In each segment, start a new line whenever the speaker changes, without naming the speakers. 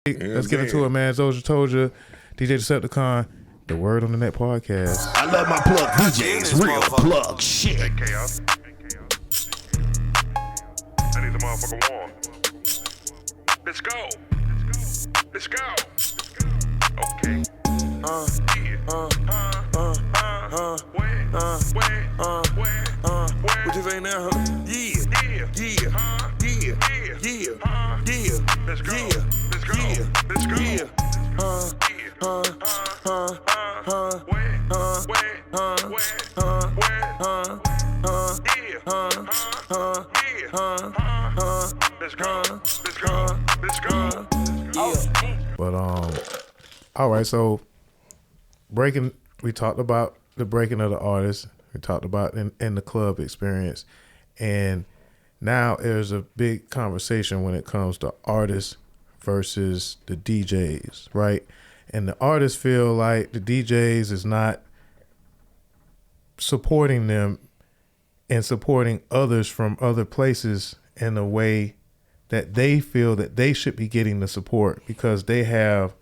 Let's get into it, man. Dozha told you, DJ Deceptacon, the Word on the Net podcast.
I love my plug DJs, real plug shit.
Hey, Chaos. I need the motherfucker warm. Let's go. Let's go. Okay. What you say now, huh? Yeah. Let's go. Let's go. Let's go. Let's go.
But all right. So we talked about the breaking of the artist. We talked about in the club experience, and now there's a big conversation when it comes to artists versus the DJs, right? And the artists feel like the DJs is not supporting them and supporting others from other places in a way that they feel that they should be getting the support because they have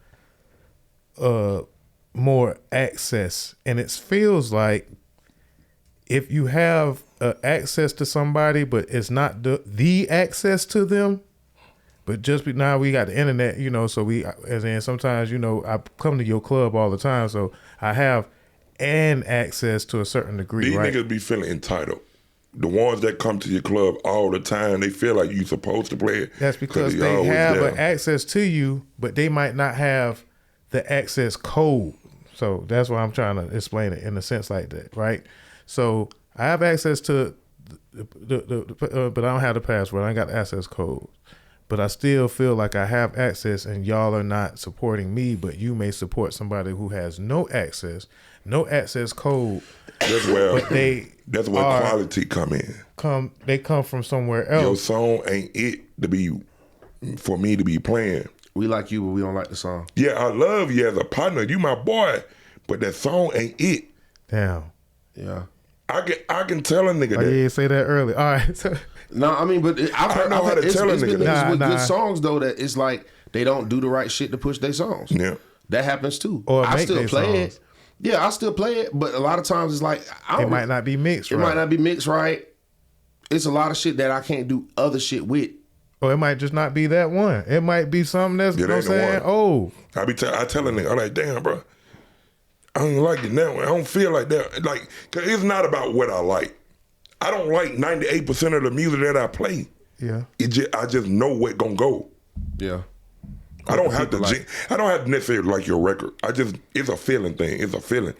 more access. And it feels like if you have access to somebody, but it's not the access to them, but just now we got the internet, so as in sometimes, I come to your club all the time, so I have an access to a certain degree,
These
right?
niggas be feeling entitled. The ones that come to your club all the time, they feel like you supposed to play it.
That's because they have an access to you, but they might not have the access code. So that's why I'm trying to explain it in a sense like that, right? So I have access to but I don't have the password. I ain't got the access code. But I still feel like I have access and y'all are not supporting me, but you may support somebody who has no access code.
That's where quality come in.
They come from somewhere else.
Your song ain't it for me to be playing.
We like you, but we don't like the song.
Yeah, I love you as a partner. You my boy, but that song ain't it.
Damn.
Yeah.
I can tell a nigga that.
You didn't say that early. All right.
No, I mean, but I've
know how to tell a nigga
niggas with
Nah.
good songs though that it's like they don't do the right shit to push their songs.
Yeah.
That happens too.
Or
I
make
still
their
play
songs.
it. Yeah, I still play it, but a lot of times it's like
It might not be mixed
It
right.
might not be mixed right. It's a lot of shit that I can't do other shit with.
Or it might just not be that one. It might be something that's, you know what I'm saying? Oh.
I tell a nigga, I'm like, damn, bro, I don't like it now. I don't feel like that. Like, cause it's not about what I like. I don't like 98% of the music that I play.
Yeah.
I just know what's gonna go.
Yeah.
I don't have to. I don't have to necessarily like your record. It's a feeling thing. It's a feeling.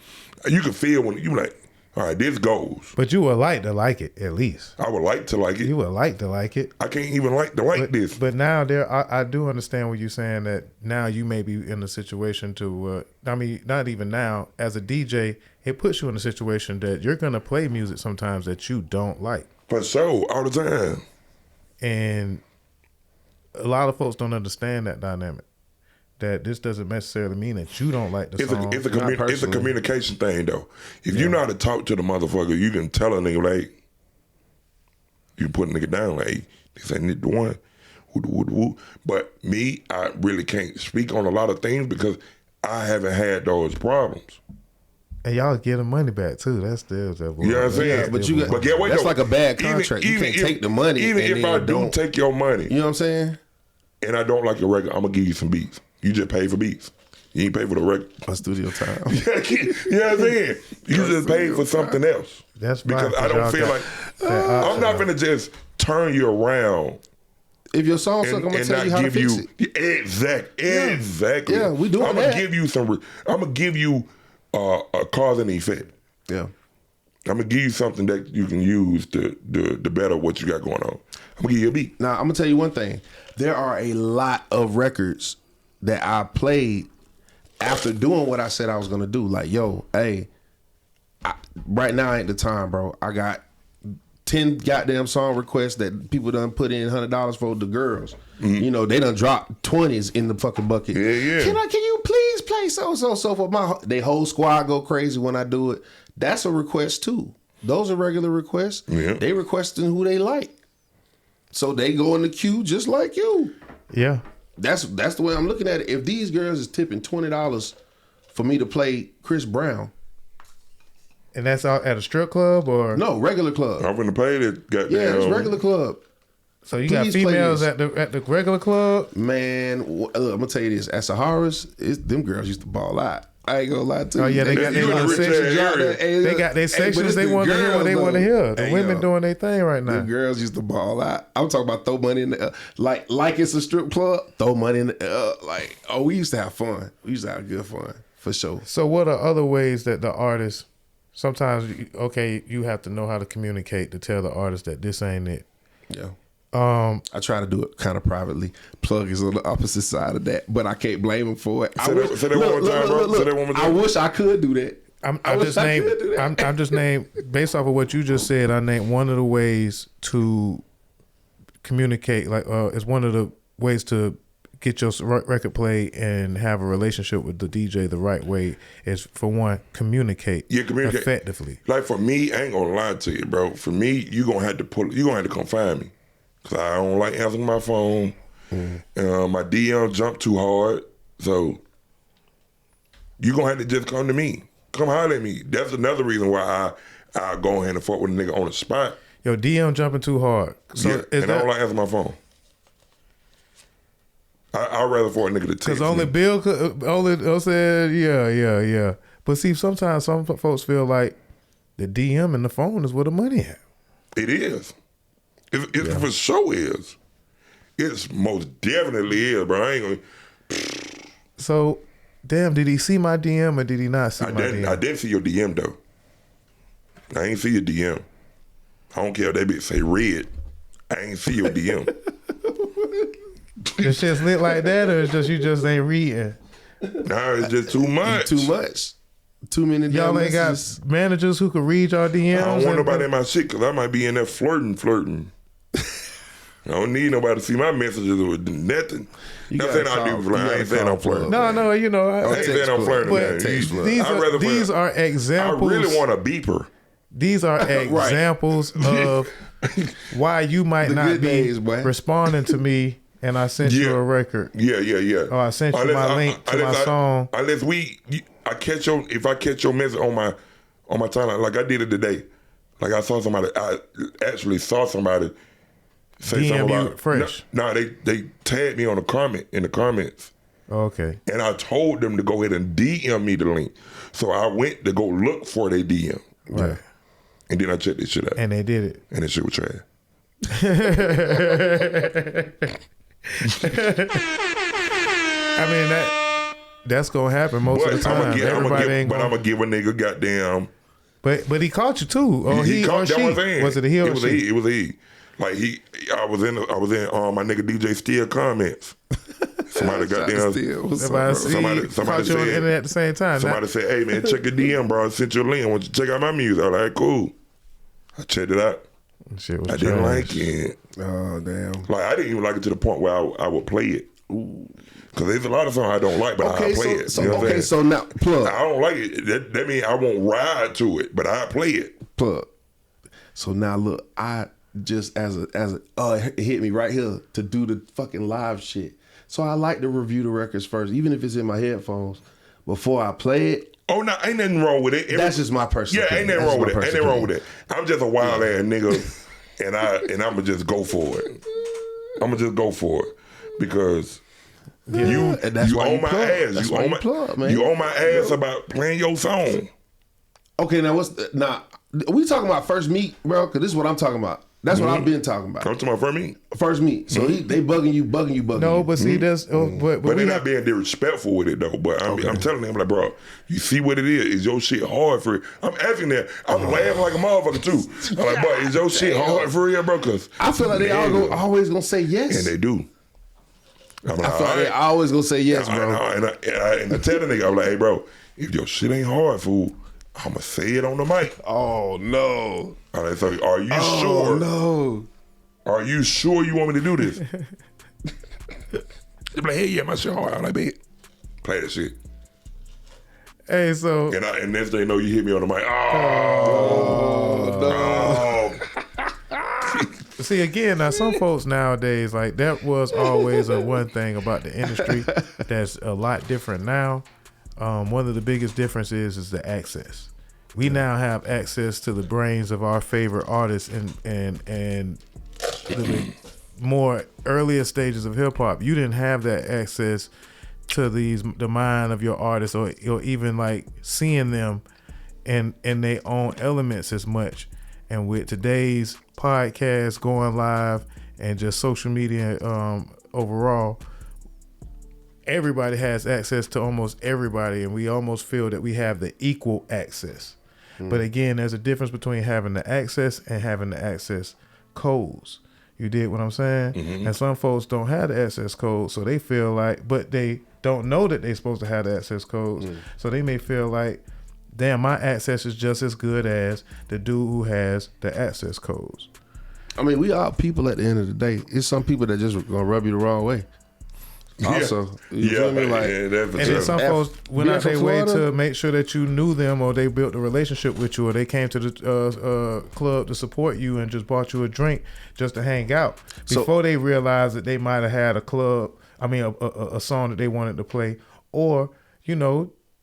You can feel when you like, all right, this goes.
But you would like to like it at least.
I would like to like it.
You would like to like it.
I can't even like this.
But now I do understand what you're saying, that now you may be in a situation to, I mean, not even now, as a DJ, it puts you in a situation that you're going to play music sometimes that you don't like.
For sure, all the time.
And a lot of folks don't understand that dynamic. That this doesn't necessarily mean that you don't like the song.
It's a communication thing, though. If you know how to talk to the motherfucker, you can tell a nigga, like, you put a nigga down, like, hey, this ain't the one. But me, I really can't speak on a lot of things because I haven't had those problems.
And y'all get the money back too. That's still that.
You know what I'm saying?
But get what, that's like a bad contract. You can't take the money.
Even if I do take your money,
you know what I'm saying?
And I don't like your record, I'm gonna give you some beats. You just pay for beats. You ain't pay for the record.
My studio time.
You know what I'm saying? You just paid for something else.
That's
because I don't feel like I'm not gonna just turn you around.
If your song suck, I'm gonna tell you how to fix it.
Exactly.
Yeah, we doing
that. I'm gonna give you a cause and effect.
Yeah.
I'm gonna give you something that you can use to better what you got going on. I'm gonna give you a beat.
Now, I'm gonna tell you one thing. There are a lot of records that I played after doing what I said I was gonna do. Like, yo, hey, right now ain't the time, bro. I got 10 goddamn song requests that people done put in $100 for the girls. Mm-hmm. You know, they done dropped 20s in the fucking bucket.
Yeah.
Can you please play so forth? They whole squad go crazy when I do it. That's a request too. Those are regular requests.
Yeah.
They requesting who they like. So they go in the queue just like you.
Yeah.
That's the way I'm looking at it. If these girls is tipping $20 for me to play Chris Brown,
and that's out at a strip club or
no regular club.
I'm gonna pay it. Goddamn.
Yeah, it's regular club.
So you got females at the regular club?
Man, I'm gonna tell you this. At Sahara's, them girls used to ball out. I ain't gonna lie to you.
Oh yeah, they got their little sections. They got their sections. They want to hear what they want to hear. The women doing their thing right now.
The girls used to ball out. I'm talking about throw money in the like it's a strip club. Throw money in the we used to have fun. We used to have good fun for sure.
So what are other ways that the artists sometimes you have to know how to communicate to tell the artist that this ain't it.
Yeah. I try to do it kind of privately. Plug is on the opposite side of that, but I can't blame him for it.
Say that one more time, bro. Say that one more time.
I wish I could do that.
I'm just named based off of what you just said. I named one of the ways to communicate. Like, it's one of the ways to get your record played and have a relationship with the DJ the right way is, for one, communicate effectively.
Like for me, I ain't gonna lie to you, bro. For me, you gonna have to come find me. Cause I don't like answering my phone. My DM jump too hard. So you gonna have to just come to me. Come holler at me. That's another reason why I go ahead and fuck with a nigga on the spot.
Yo, DM jumping too hard. So
yeah, and I don't like answering my phone. I'd rather for a nigga to text me.
Cause only Bill said, yeah. But see, sometimes some folks feel like the DM and the phone is where the money at.
It is. It for sure is. It's most definitely is, bro. I ain't gonna.
So, damn, did he see my DM or did he not see my DM?
I didn't see your DM though. I ain't see your DM. I don't care if that bitch say red. I ain't see your DM.
The shit's lit like that, or it's just you just ain't reading?
Nah, it's just too much.
Too much. Too many.
Y'all ain't got managers who can read y'all DMs.
I don't want nobody in my shit because I might be in there flirting. I don't need nobody to see my messages or nothing. Not saying I do flirt. I ain't saying I'm flirting.
No, you know.
I ain't saying I'm flirting.
These are examples.
I really want a beeper.
These are examples of why you might not be responding to me, and I sent you a record.
Yeah.
Or I sent you my link to my song.
Unless if I catch your message on my timeline, like I did it today. Like I actually saw somebody say
DM
something
you
about
fresh.
No, they tagged me on in the comments.
Okay.
And I told them to go ahead and DM me the link. So I went to go look for their DM.
Right.
And then I checked this shit out.
And they did it.
And this shit was trash.
I mean that's gonna happen most of the time.
I'm gonna give a nigga goddamn.
But he caught you too. Or he or she. Was it a he or she?
It was a he. Like I was in my nigga DJ Steele comments. Somebody got down. Somebody
caught you on the internet at the same time.
Somebody said, "Hey man, check your DM, bro. I sent you a link. I want you to check out my music." I was like, "Cool." I checked it out.
Shit was
I didn't like it.
Oh damn!
Like I didn't even like it to the point where I would play it. Because there's a lot of songs I don't like, but I play it.
So now plug.
I don't like it. That means I won't ride to it, but I play it.
Plug. So now look, I just it hit me right here to do the fucking live shit. So I like to review the records first, even if it's in my headphones, before I play it.
Oh no, ain't nothing wrong with it.
That's just my personal opinion.
Ain't nothing wrong with it. Ain't nothing wrong with it. I'm just a wild ass nigga, and I'ma just go for it. I'ma just go for it because you on my ass. You on my ass about playing your song.
Okay, now we talking about first meet, bro? Because this is what I'm talking about. That's what I've been talking about.
I'm talking about first meet.
First meet. So they bugging you.
No, but see, that's but
they're not being disrespectful with it though. But I'm telling them, like, bro, you see what it is? Is your shit hard for it? I'm asking them. I'm laughing like a motherfucker too. I'm like, bro, is your shit hard for real, bro? Cause
I feel like they always gonna say yes,
and they do. I
feel like they always gonna say yes, bro.
And I tell the nigga, I'm like, hey, bro, if your shit ain't hard, fool, I'ma say it on the mic.
Oh no.
All right, so are you sure?
No.
Are you sure you want me to do this? They be like, hey, yeah, my shit hard. I'm like, bet. Play that shit.
Hey, so
and next thing you know, you hit me on the mic.
See, again, now some folks nowadays, like that was always a one thing about the industry that's a lot different now. One of the biggest differences is the access. We now have access to the brains of our favorite artists and the more earlier stages of hip hop. You didn't have that access to the mind of your artists or even like seeing them in their own elements as much. And with today's podcast going live and just social media overall, everybody has access to almost everybody, and we almost feel that we have the equal access. But again, there's a difference between having the access and having the access codes. You dig what I'm saying? And some folks don't have the access code, so they feel like, but they don't know that they're supposed to have the access codes. So they may feel like, damn, my access is just as good as the dude who has the access codes.
I mean, we are people at the end of the day. It's some people that just gonna rub you the wrong way. Also, you feel me? Like,
and then some folks went out their way to make sure that you knew them, or they built a relationship with you, or they came to the club to support you and just bought you a drink just to hang out before they realized that they might have had a song that they wanted to play, or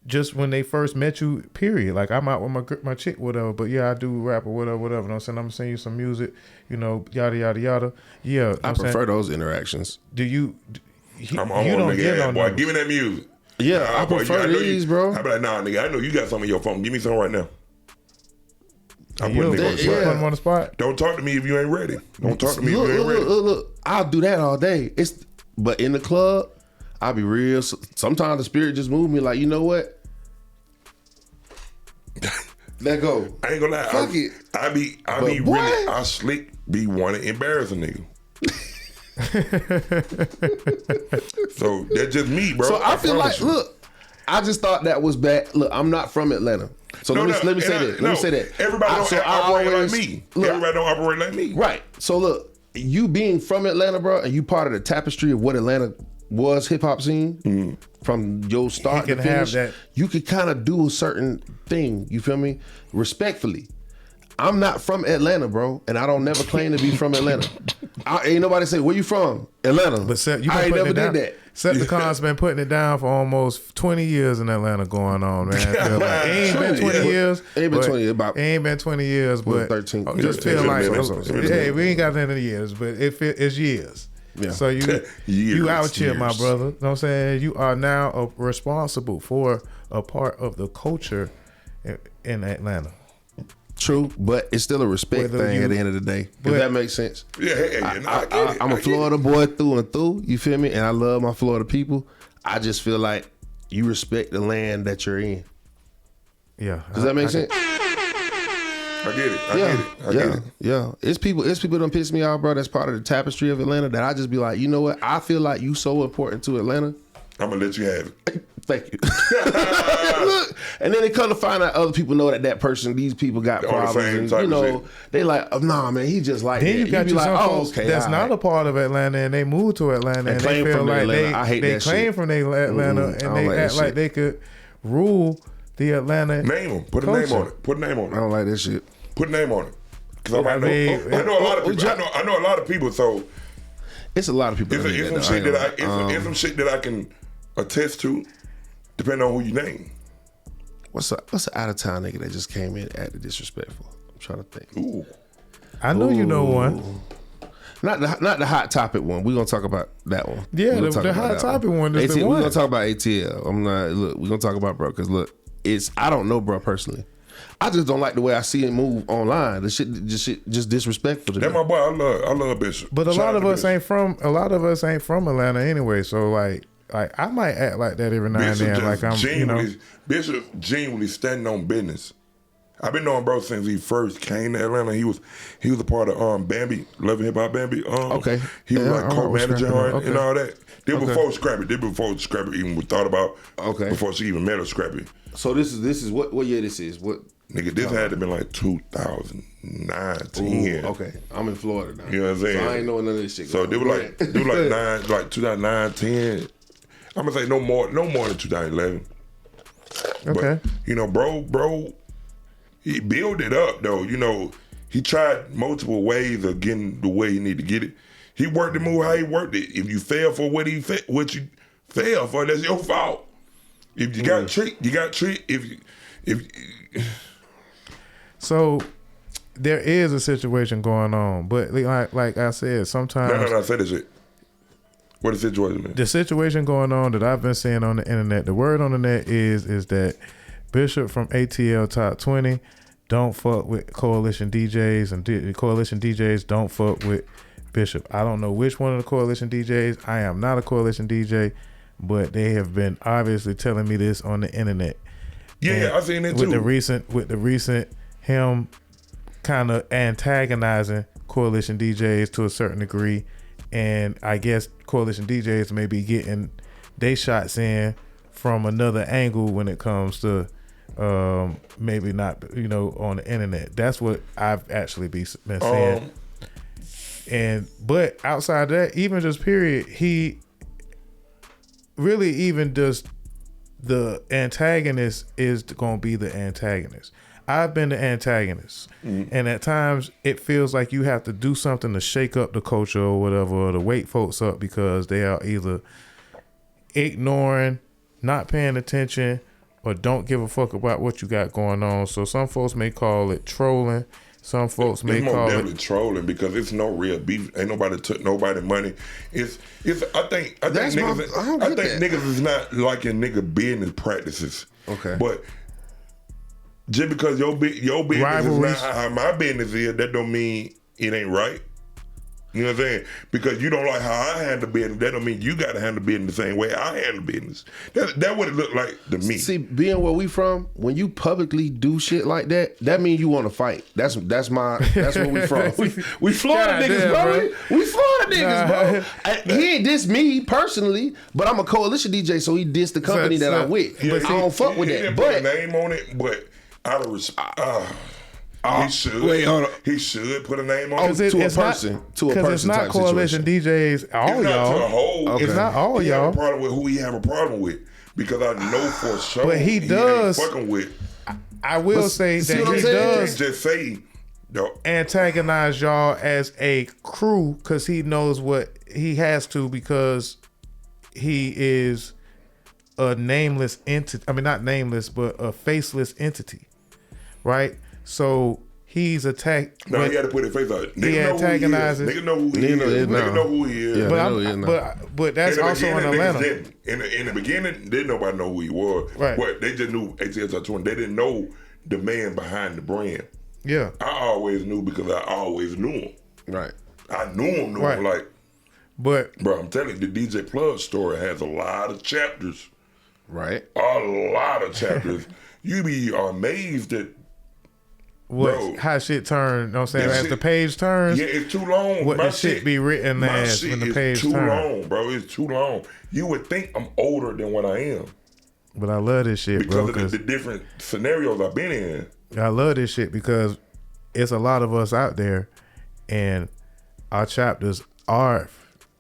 just when they first met you, period. Like, I'm out with my chick, whatever, but yeah, I do rap or whatever. You know what I'm saying? I'm gonna send you some music, yada yada yada. Yeah,
I prefer those interactions.
Do you?
I'm on nigga ass, boy. Give me that music.
Yeah, I prefer these, bro.
I be like, nah, nigga, I know you got something in your phone. Give me some right now. I'm putting nigga
on the spot.
Don't talk to me if you ain't ready. Don't talk to me if you ain't ready.
Look. I'll do that all day. But in the club, I'll be real. Sometimes the spirit just moves me like, you know what? Let go.
I ain't gonna lie.
Fuck it.
I be really, I slick be want to embarrass a nigga. So that's just me, bro.
So I feel like, look, I just thought that was bad. Look, I'm not from Atlanta. So let me say that.
Everybody don't operate like me. Everybody don't operate like me.
Right. So look, you being from Atlanta, bro, and you part of the tapestry of what Atlanta was hip hop scene from your start to finish, you could kind of do a certain thing. You feel me? Respectfully. I'm not from Atlanta, bro, and I don't never claim to be from Atlanta. Ain't nobody say, where you from? Atlanta. But
I ain't never did that. Deceptacon's been putting it down for almost 20 years in Atlanta going on, man. I feel like. It ain't been 20 years.
It ain't been 20 years.
It ain't been 20 years, but
13.
Just feel like, hey, we ain't got any years, but it's years. Yeah. So you out here, my brother. You know what I'm saying? You are now responsible for a part of the culture in Atlanta.
True, but it's still a respect thing at the end of the day. If that makes sense.
Yeah,
I'm a Florida boy through and through. You feel me? And I love my Florida people. I just feel like you respect the land that you're in.
Yeah.
Does that make sense?
I get it. I get it.
Yeah. It's people done piss me off, bro. That's part of the tapestry of Atlanta that I just be like, you know what? I feel like you so important to Atlanta.
I'm gonna let you have it.
Thank you. Look, and then they come to find out other people know that person, these people got problems, and they like, oh, nah, man, he just like.
Then
that.
you got
like,
oh, okay, that's not a part of Atlanta, and they moved to Atlanta, and they feel like they claim from their Atlanta, and they act like they could rule the Atlanta.
Name them. Put a name on it. Put a name on it.
I don't like this shit.
Put a name on it. Because I know a lot of people. I know a lot of people. So
it's a lot of people.
It's some shit that I can attest to, depending on who you name.
What's an out of town nigga that just came in acting disrespectful? I'm trying to think.
Ooh.
I know you know one.
Not the hot topic one. We're gonna talk about that one.
Yeah, the hot topic one is the one.
We're gonna talk about ATL. We're gonna talk about bro, because look, I don't know bro personally. I just don't like the way I see him move online. The shit just disrespectful to me.
That's my boy. I love Bishop.
But a lot of us ain't from Atlanta anyway. So like I might act like that every now and then. Like I'm
Bishop genuinely standing on business. I've been knowing bro since he first came to Atlanta. He was a part of Bambi, Love and Hip Hop Bambi.
Okay.
He was like co-manager and all that. Before Scrappy even was thought about.
Okay.
Before she even met her Scrappy.
So this is what year this is? What
nigga? This had to been like 2009, 10.
Okay, I'm in Florida now.
You know what I'm saying?
So I ain't knowing none of this shit.
So they were like 2009, 10. I'm gonna say no more than 2011.
Okay.
But, bro, he built it up though. He tried multiple ways of getting the way he need to get it. He worked the move how he worked it. If you fail for what you fail for, that's your fault. If you got tricked, you got tricked.
So there is a situation going on, but like I said, sometimes
No, say this shit. What the situation is?
The situation going on that I've been seeing on the internet, the word on the net is that Bishop from ATL Top 20 don't fuck with Coalition DJs, and Coalition DJs don't fuck with Bishop. I don't know which one of the Coalition DJs. I am not a Coalition DJ, but they have been obviously telling me this on the internet.
Yeah, I seen it too.
With the recent him kind of antagonizing Coalition DJs to a certain degree, and I guess Coalition DJs may be getting they shots in from another angle when it comes to maybe not, on the internet. That's what I've actually been saying. But outside of that, even just period, he really even does the antagonist is going to be the antagonist. I've been the antagonist, and at times it feels like you have to do something to shake up the culture or whatever, or to wake folks up because they are either ignoring, not paying attention, or don't give a fuck about what you got going on. So some folks may call it trolling. Some folks may call
definitely trolling because it's no real beef. Ain't nobody took nobody money. I think niggas is not liking nigga business practices.
Okay,
but just because your business
rivalries
is not how my business is, that don't mean it ain't right. You know what I'm saying? Because you don't like how I handle business, that don't mean you got to handle business the same way I handle business. That what it look like to me.
See, being where we from, when you publicly do shit like that, that means you want to fight. That's where we from. We Florida niggas, bro. We Florida niggas, bro. He ain't diss me personally, but I'm a Coalition DJ, so he dissed the company that I'm with.
Yeah,
but I don't fuck with
he
that.
Didn't
But
put a name on it, but out of respect. He should.
Wait, hold on.
He should put a name on it.
To a person.
Because it's not Coalition DJs, all
It's not
y'all.
to a whole.
Okay. It's not all
he
y'all.
Have a problem with who he have a problem with, because I know for sure.
But he does.
Ain't fucking with.
I will say that he does
just say.
Antagonize y'all as a crew because he knows what he has to, because he is a nameless entity. I mean, not nameless, but a faceless entity, right? So he's attacked.
No, he had to put his face out.
He antagonizes.
Nigga know who he is. Nigga know who he is.
Yeah,
but that's also in Atlanta.
In the beginning, didn't nobody know who he was.
Right.
But they just knew ATL 20. They didn't know the man behind the brand.
Yeah.
I always knew because I always knew him.
Right.
I knew him. Like,
but
bro, I'm telling you, the DJ Plug story has a lot of chapters.
Right.
A lot of chapters. You be amazed at
how shit turn, you know what I'm saying? As the page turns.
Yeah, it's too long.
What the shit be written as when the page turns.
It's too long, bro. It's too long. You would think I'm older than what I am.
But I love this shit,
because
bro.
Because of the different scenarios I've been in.
I love this shit because it's a lot of us out there, and our chapters are,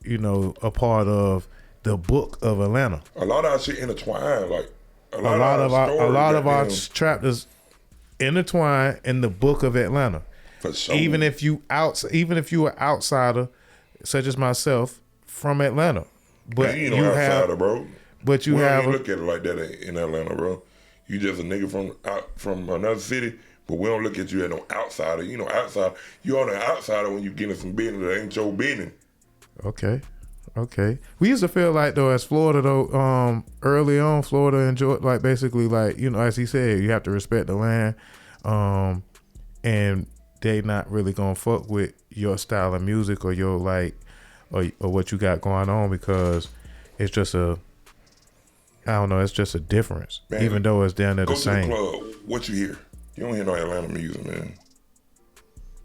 a part of the book of Atlanta.
A lot of our shit intertwined. Like a lot
of our chapters intertwined in the book of Atlanta.
For sure.
Even if you are outsider, such as myself, from Atlanta, but
you ain't no outsider, bro.
But you
don't look at it like that in Atlanta, bro. You just a nigga from another city, but we don't look at you as no outsider. You know, outsider. You are the outsider when you get in some business that ain't your business.
Okay. We used to feel like though, as Florida though, early on, Florida enjoyed like basically like, as he said, you have to respect the land, and they not really gonna fuck with your style of music or your or what you got going on, because it's just it's just a difference, man, even though it's down there the same.
Go to the club. What you hear? You don't hear no Atlanta music, man.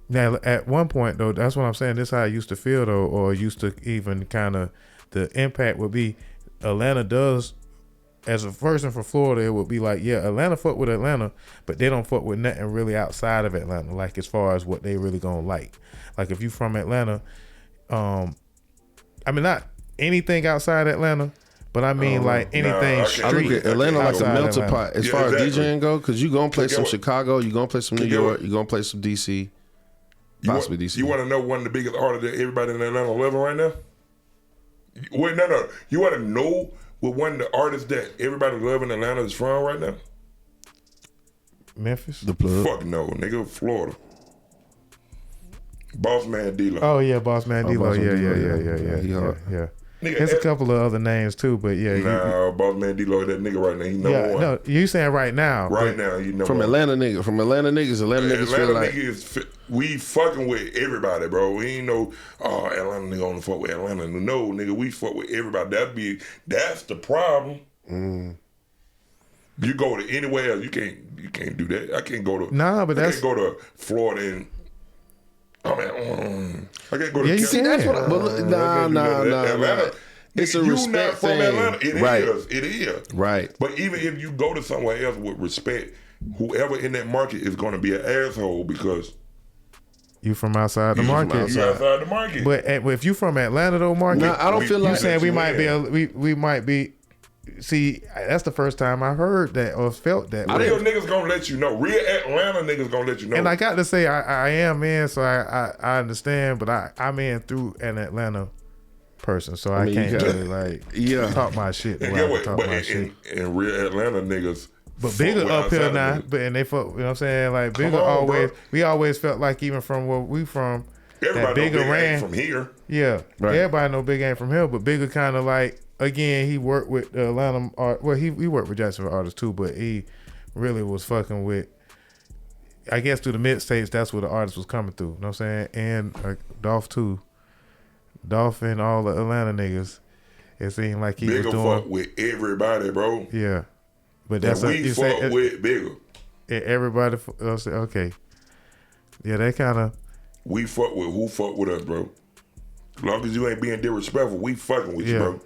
Now, at one point, though, that's what I'm saying. This is how I used to feel, though, or used to even kind of, the impact would be, Atlanta does, as a person from Florida, it would be like, yeah, Atlanta fuck with Atlanta, but they don't fuck with nothing really outside of Atlanta, like as far as what they really gonna like. Like if you from Atlanta, not anything outside Atlanta, but I mean like anything street.
I look at Atlanta like a melting pot as far as
exactly.
DJing go, because you gonna play some Chicago, you gonna play some New York, you gonna play some DC. Possibly DC.
You want to know one of the biggest artists that everybody in Atlanta loving right now? Wait, no. You want to know what one of the artists that everybody loving in Atlanta is from right now?
Memphis.
The plug.
Fuck no, nigga, Florida. Boss Man D-Lo.
Oh yeah, Boss Man D-Lo.
Boss Man
Yeah.
D-Lo.
Yeah.
Nigga,
There's a couple of other names too, but yeah.
Nah, Boss Man D-Lo, that nigga right now, he number one.
No, you saying right now?
Right now, he number
From
one.
Atlanta niggas feel like
niggas, we fucking with everybody, bro. We ain't no, Atlanta nigga only fuck with Atlanta. No, nigga, we fuck with everybody. That's the problem. You go to anywhere else, you can't do that. I can't go to I can't go to Florida and I can't go to
you
see that's what nah.
Atlanta.
It's a
you
respect
not from
thing.
Atlanta. It
It
is.
Right.
But even if you go to somewhere else with respect, whoever in that market is going to be an asshole because
you from outside the market.
You outside the market.
But if you from Atlanta though, market,
Nah, I don't feel like
you saying we might be. See, that's the first time I heard that or felt that.
Real niggas gonna let you know. Real Atlanta niggas gonna let you know.
And I got to say, I am in, so I understand, but I'm in through an Atlanta person, so I can't really talk my shit.
And get what? But in real Atlanta niggas.
But bigger up here now, and they fuck. You know what I'm saying? Like bigger always. Bro. We always felt like even from where we from,
everybody
that bigger
know Big
ran
ain't from here.
Yeah, right. Everybody know Big ain't from here, but bigger kind of like. Again, he worked with the Atlanta art. Well, he worked with Jacksonville artists too, but he really was fucking with. I guess through the mid states, that's where the artist was coming through. You know what I'm saying? And Dolph too. Dolph and all the Atlanta niggas. It seemed like he
Bigger
was doing
fuck with everybody, bro.
Yeah, but that's
and we fuck with Bigger.
Everybody. Okay. Yeah, they kind of.
We fuck with who fuck with us, bro. As long as you ain't being disrespectful, we fucking with you, bro.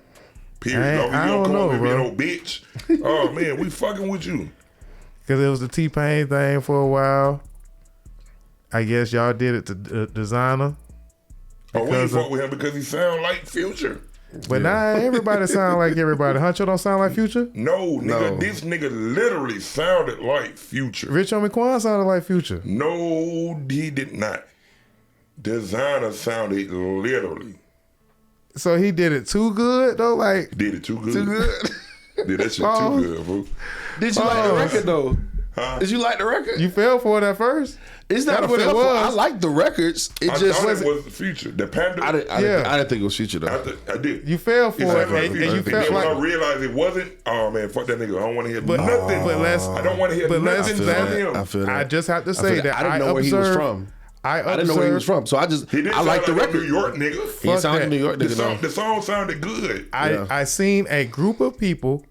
Period. As long as you don't come up and be no bitch. Oh man, we fucking with you.
Cause it was the T-Pain thing for a while. I guess y'all did it to Designer.
Oh, we fuck with him because he sound like Future.
But now everybody sound like everybody. Huncho don't sound like Future?
No, nigga, this nigga literally sounded like Future.
Rich Homie Quan sounded like Future.
No, he did not. Designer sounded literally.
So he did it too good though, like
did it too good.
Too good.
Did that shit too good, bro.
Did you like the record though?
Huh?
Did you like the record?
You fell for it at first.
It's not what it was. I like the records. It
I
just
thought it was the Future. The Panda.
I didn't think it was Future though.
I did.
You fell for it, and you felt like.
When I realized it wasn't. Oh man, fuck that nigga. I don't want to hear nothing.
I
don't want to hear nothing from him.
I feel that.
I just have to say that
I didn't know where he was from. I didn't know where he was from, so I like the record.
New York nigga.
He sounded like New York nigga.
The song sounded good.
I seen a group of people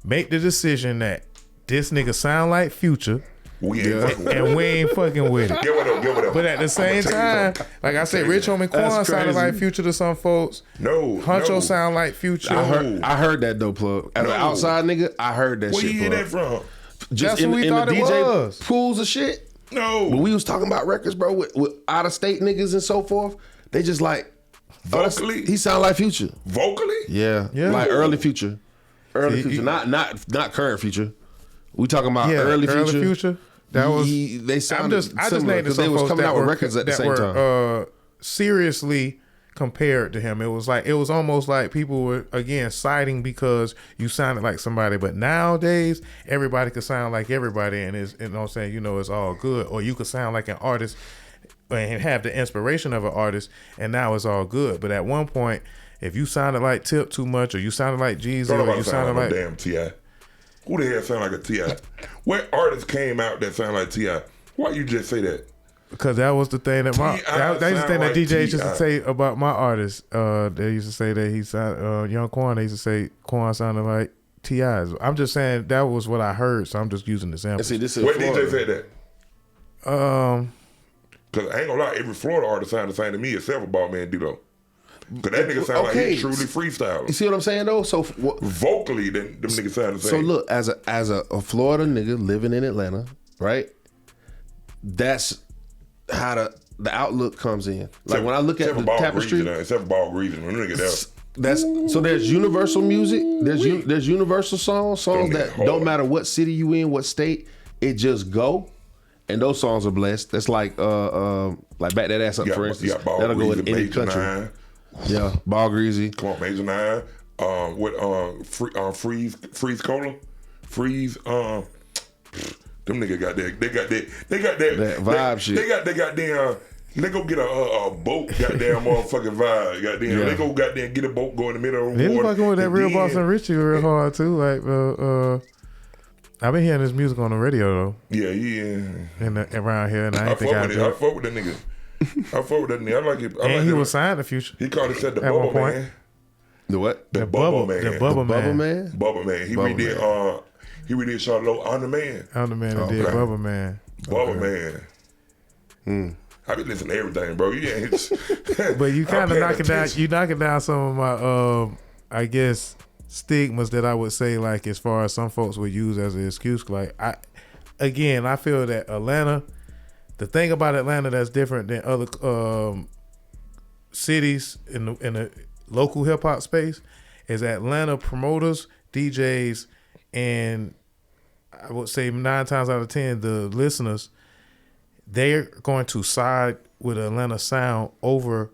make the decision that this nigga sound like Future.
We ain't fucking with
and we ain't fucking with it.
Give it up.
But at the same time, like I said, Rich Homie Quan sounded like Future to some folks.
No.
Huncho sound like Future.
I heard that though, plug. As an outside nigga, I heard that shit.
Where you hear that from?
Just
that's what we thought it was.
Pools of shit.
No.
But we was talking about records, bro, with out of state niggas and so forth. They just like
vocally.
He sound like Future.
Vocally?
Yeah. Like early Future. Early Future. Not current Future. We talking about early Future.
That was
they sounded
I just named it.
They was coming out with records at the same time.
Seriously compared to him, it was almost like people were again siding because you sounded like somebody. But nowadays, everybody could sound like everybody, and you know what I'm saying, it's all good. Or you could sound like an artist and have the inspiration of an artist, and now it's all good. But at one point, if you sounded like Tip too much, or you sounded like Jeezy, or you sounded like
damn T.I. Who the hell sound like a T.I.? What artist came out that sound like T.I.? Why you just say that?
Because that was the thing that that used to think that DJs used to say about my artists. They used to say that he sounded Young Quan. They used to say Quan sounded like T.I.'s. I'm just saying that was what I heard, so I'm just using the sample.
See, this
what DJ said that?
Because
I ain't gonna lie, every Florida artist sound the same to me except for Boss Man D-Lo. Because that nigga sound like he's truly freestyling.
You see what I'm saying though? So
vocally, them niggas sound the same.
So look, as a Florida nigga living in Atlanta, right? That's how the outlook comes in. Like when I look at the tapestry,
except for Ball Region, when nigga
that's so there's universal music. There's universal songs that don't matter what city you in, what state, it just go. And those songs are blessed. That's like Back That Ass Up, for instance.
Ball
That'll go in
Greasy,
any
Major
country.
Nine.
Yeah, Ball Greasy.
Come on, Major Nine. Freeze Cola. Freeze. Them niggas got that. They got that
vibe shit.
They got damn. They go get a boat, goddamn motherfucking vibe, goddamn.
Yeah.
They go goddamn get a boat, go in the middle of the
They was
water.
fucking with that
and
Real
then-
Boss and Richie real hard too. Like, I've been hearing this music on the radio though, around here, and I
I
ain't think
fuck
I
with it.
do.
I fuck with that nigga. I fuck with that nigga. I like it. I like
And he
it.
was signed to Future.
He called himself the
at one
Bubble
point.
Man.
The what?
The Bubble Man.
The Bubble
Bubble
Man.
Man?
Bubble Man. He
Bubble
redid. He redid Charlotte on the Man.
I'm the man that did
Okay.
Bubble Man.
Bubble Man. I be listening to everything, bro. You ain't.
But you kind of
I'm paying
knocking down.
attention.
You knocking down some of my, I guess, stigmas that I would say, like as far as some folks would use as an excuse. Like I feel that Atlanta. The thing about Atlanta that's different than other cities in the local hip hop space is Atlanta promoters, DJs, and I would say 9 times out of 10 the listeners, they're going to side with Atlanta sound over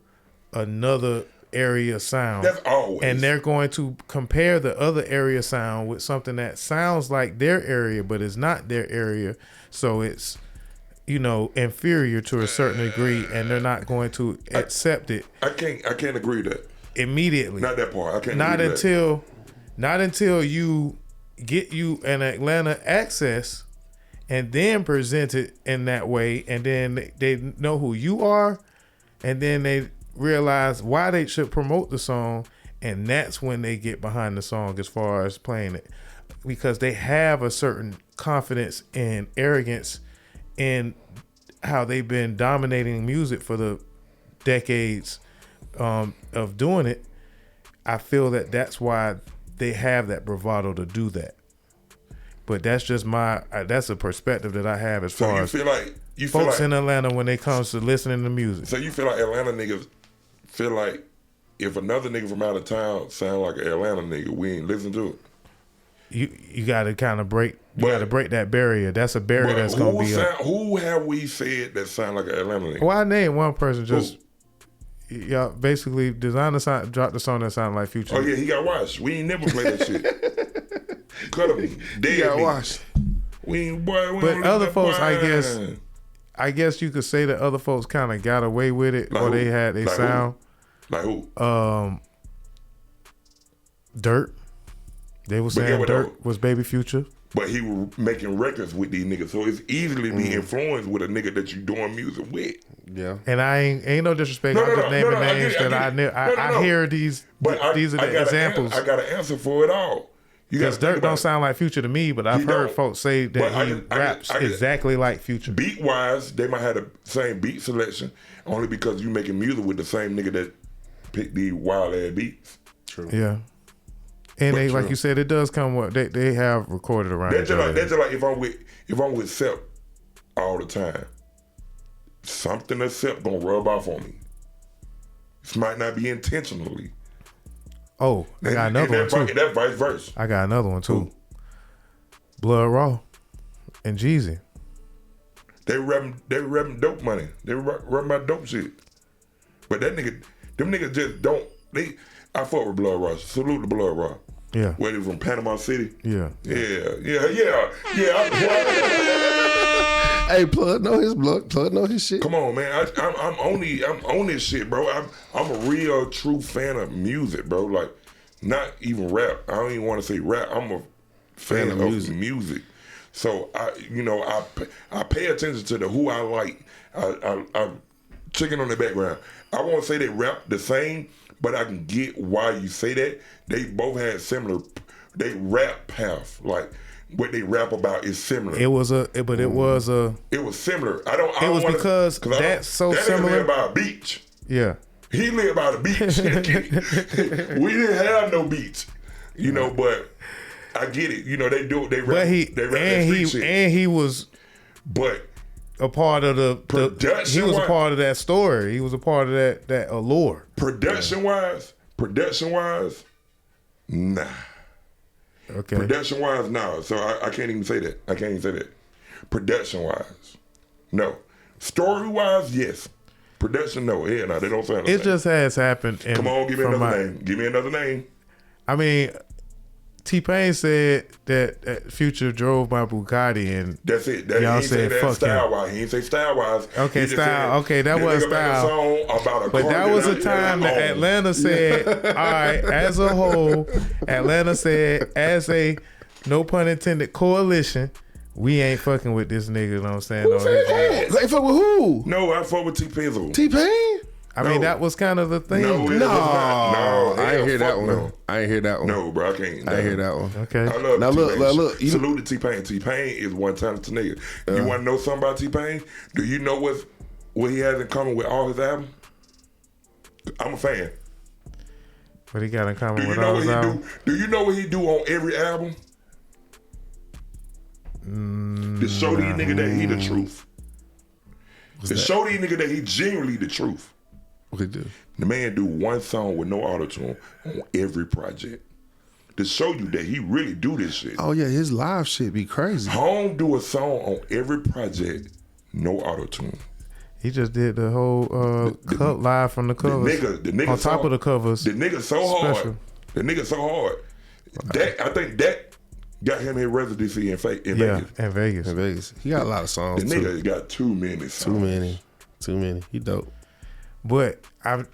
another area sound.
That's always.
And they're going to compare the other area sound with something that sounds like their area but is not their area, so it's inferior to a certain degree, and they're not going to accept it
I can't agree with that.
immediately.
Not that part. I can't.
Not
agree with that.
until you get you an Atlanta access and then present it in that way, and then they know who you are, and then they realize why they should promote the song, and that's when they get behind the song as far as playing it, because they have a certain confidence and arrogance in how they've been dominating music for the decades of doing it. I feel that that's why they have that bravado to do that. But that's just that's a perspective that I have as
So
far
you
as
feel like
folks in Atlanta when it comes to listening to music.
So you feel like Atlanta niggas feel like if another nigga from out of town sound like an Atlanta nigga, we ain't listen to it.
You got to kind of break. You got to break that barrier. That's a barrier that's gonna be.
Who have we said that sound like an Atlanta nigga?
Well, I named one person. Just y'all basically Designer dropped the song that sounded like Future.
Oh yeah, he got washed. We ain't never played that shit. Cut him dead.
He got
nigga.
washed.
We
But
don't listen
other
to
folks,
boy.
I guess you could say that other folks kind of got away with it,
Like
or
who?
they had their
Like
sound.
Like who?
Dirt. They were saying
what
Dirt
though?
was Baby Future.
But he was making records with these niggas, so it's easily be influenced with a nigga that you doing music with.
Yeah.
And I ain't no disrespect.
No,
I'm
no,
just
no,
naming
no, no, I
names
get it,
that
I
I
get it.
I
No, no, no.
hear these.
But
These are the examples.
I got an answer for it all. You got
Because Dirt don't sound like Future to me, but I've
He
heard
don't.
folks say
But
that he raps exactly like Future.
beat wise. They might have the same beat selection, only because you making music with the same nigga that picked these wild ass beats.
True.
Yeah. And
But
they, like
true.
you said, it does come with they have recorded around
That's
each
just like,
other.
that's just like if I'm with Sep all the time, something that Sep gonna rub off on me. This might not be intentionally.
Oh, I got another one too.
And that vice versa.
I got another one too. Blood Raw and Jeezy.
They rapping dope money. They rapping my dope shit. But them niggas just don't. I fuck with Blood Raw. Salute to Blood Raw.
Yeah.
Where they from Panama City.
Yeah.
Yeah.
Hey, Plug know his blood. Plug know his shit.
Come on, man. I'm on this shit, bro. I'm a real true fan of music, bro. Like, not even rap. I don't even want to say rap. I'm a fan of music. So I pay attention to the who I like. I'm checking on the background. I won't say they rap the same, but I can get why you say that. They both had similar. They rap path, like what they rap about is similar.
It was
It was similar.
It was because that's so
that
similar.
Nigga lived by a beach.
Yeah.
He lived by the beach. We didn't have no beach, But I get it. They do. They rap.
But
they rap that street shit.
he was
But
a part of the he was a
Production-wise-
part of that story. He was a part of that allure.
production wise, nah.
Okay.
Production wise, nah. So I can't even say that. Production wise, No. Story-wise, yes. Production, no. Yeah, no, they don't sound the
It
same.
just has happened.
Come on, give me another name. Give me another name.
I mean, T-Pain said that Future drove my Bugatti, and
that's it.
Y'all
he
said
that
fuck
style
him.
wise. He didn't say style wise.
Okay, style. Okay, that was style.
A song about a
but
car
that was a time that Atlanta said, all right, as a whole, Atlanta said, as a, no pun intended, coalition, we ain't fucking with this nigga, you know what I'm saying?
Who said that? They fuck with who?
No, I fuck with T-Pain.
T-Pain?
I mean, that was kind of the thing.
No,
I ain't hear that one.
No.
I ain't hear that one.
No, bro, I can't.
I ain't hear that one.
Okay.
I love
Now
T-Pain.
look.
Salute to T-Pain. T-Pain is one talented nigga. You want to know something about T-Pain? Do you know what he has in common with all his albums? I'm a fan.
What he got in common
Do
with
you know
all
what
his
he
albums?
do? Do you know what he do on every album? To show these niggas that he the truth. To show these niggas that he genuinely the truth.
What he do?
The man do one song with no auto-tune on every project. To show you that he really do this shit.
Oh yeah, his live shit be crazy.
Home do a song on every project, no auto-tune.
He just did the whole live from the covers.
The nigga
on top of the covers.
The nigga so hard.
Special.
The nigga so hard. I think that got him in residency in Vegas.
In Vegas.
In Vegas. He got a lot of songs
The nigga got too many songs.
Too many. He dope.
But
Come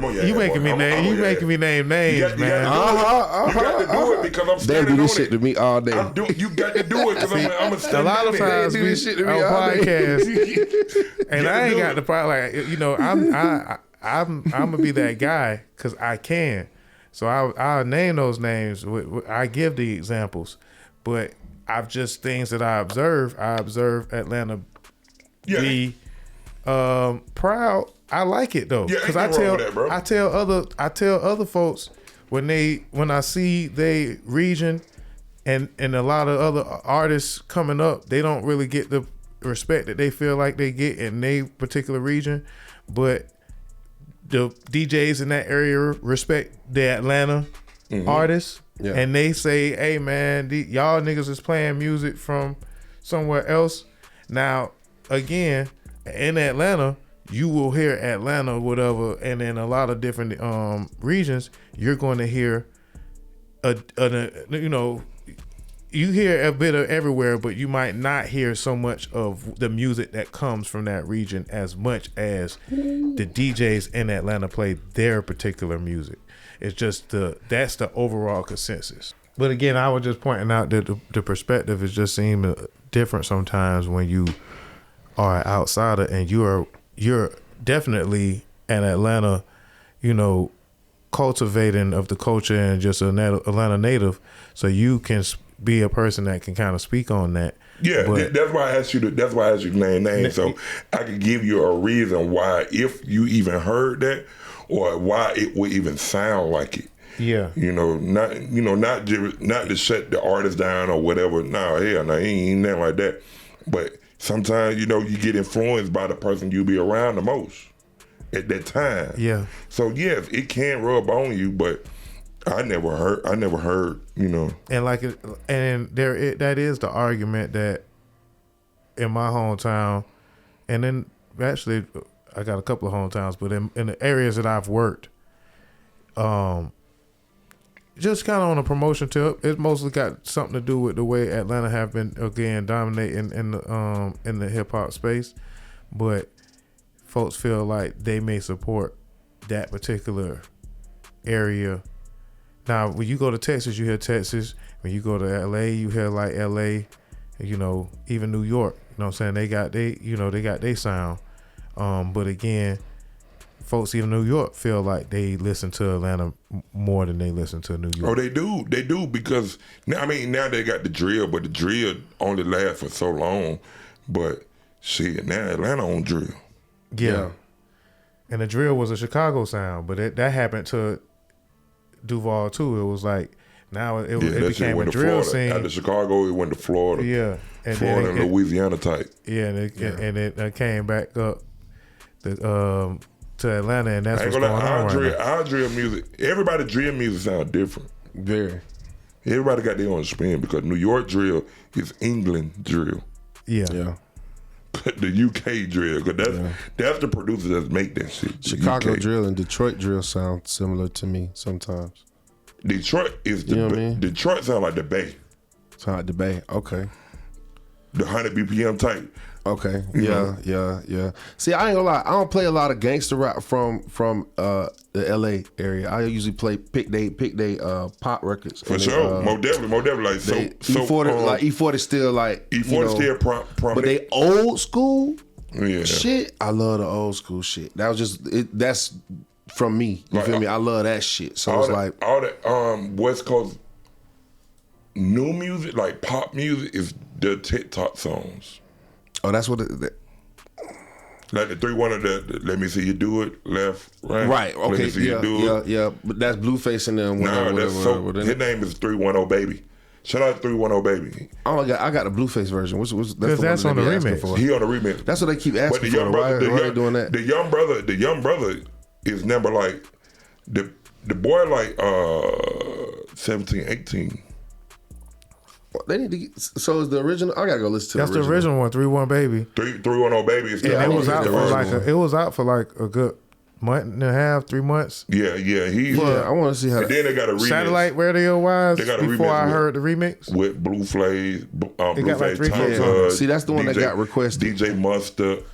on,
you making me name. You making me name names, man.
You got to do it because I'm
They
standing
do
on
this shit
it.
to me all day.
You got to do it because I'm a
A lot of times
do
we
this shit to me
on
all day.
podcasts, and I ain't
do
got
it.
the part like I'm gonna be that guy because I can. So I'll name those names. I give the examples, but I've just things that I observe. I observe Atlanta be proud. I like it though, because I tell other folks when I see they region and a lot of other artists coming up, they don't really get the respect that they feel like they get in their particular region, but the DJs in that area respect the Atlanta artists, and they say, "Hey man, y'all niggas is playing music from somewhere else." Now, again, in Atlanta, you will hear Atlanta, whatever, and in a lot of different regions, you're going to hear you hear a bit of everywhere, but you might not hear so much of the music that comes from that region as much as the DJs in Atlanta play their particular music. It's just that's the overall consensus. But again, I was just pointing out that the perspective is just seem different sometimes when you are an outsider and you're definitely an Atlanta, cultivating of the culture and just an Atlanta native, so you can be a person that can kind of speak on that.
Yeah, that's why I asked you to name names, so I could give you a reason why, if you even heard that, or why it would even sound like it.
Yeah,
not to shut the artist down or whatever. No, hell, no, he ain't nothing like that. But sometimes you get influenced by the person you be around the most at that time.
Yeah.
So yes, it can rub on you, but I never heard.
And that is the argument that in my hometown, and then actually I got a couple of hometowns, but in the areas that I've worked, just kind of on a promotion tip, it mostly got something to do with the way Atlanta have been again dominating in the hip hop space, but folks feel like they may support that particular area. Now, when you go to Texas, you hear Texas. When you go to LA, you hear like LA. Even New York. You know what I'm saying? They got their sound. But again, folks in New York feel like they listen to Atlanta more than they listen to New York.
Oh, they do because now they got the drill, but the drill only lasts for so long. But shit, now Atlanta on drill.
Yeah. And the drill was a Chicago sound, but that happened to Duval too. It was like now it became a drill scene.
Out of Chicago, it went to Florida.
Yeah,
and Florida and Louisiana type.
Yeah, and it came back up to Atlanta, and that's what's going on right now.
Our drill music, everybody drill music sound different.
Very.
Everybody got their own spin because New York drill is England drill.
Yeah.
the UK drill, because that's the producers that make that shit.
Chicago
UK.
drill and Detroit drill sound similar to me sometimes.
Detroit is the
You know what I mean?
Detroit sound like the Bay,
Sound like the Bay. Okay.
the 100 BPM type.
Okay.
know?
Yeah. See, I ain't gonna lie. I don't play a lot of gangster rap from the LA area. I usually play pick they pop records.
For
And
sure, more definitely. Like
E40, like E40 still like
E40 still prominent.
but they old school
Yeah.
shit. I love the old school shit. That was just that's from me. You
Like,
feel me? I love that shit. So
all
it's
that,
like
all that West Coast new music, like pop music, is the TikTok songs.
oh, that's what
Like the 3-1 of the let me see you do it, left, right.
right.
Let
Okay,
me see you do it.
yeah. But that's Blueface and them.
Nah,
Whatever.
his name is 310 Baby. Shout out to 310 Baby.
I got the Blueface version. What's that's
that's
one
on the
they be asking
remix.
for.
He on the remix.
That's what they keep
But
asking
the young
for.
brother,
Why they doing that?
the young brother is number like the boy like 17, 18.
They need to get, so is the original. I gotta go listen to
That's the original one, 3-1 Baby.
310 Baby is
Yeah,
And
I
it was
need to
out
hear
for
the
like
original.
it was out for like a good month and a half, 3 months.
yeah. He's
Yeah, I want to see how.
and then they got a remix
Satellite radio wise,
They got a
before
remix
I
with-
heard the remix.
with Blue Flays,
got like
Blueface,
3
Tom
hits
on it.
Judge,
See, that's the one that got requested.
DJ Mustard.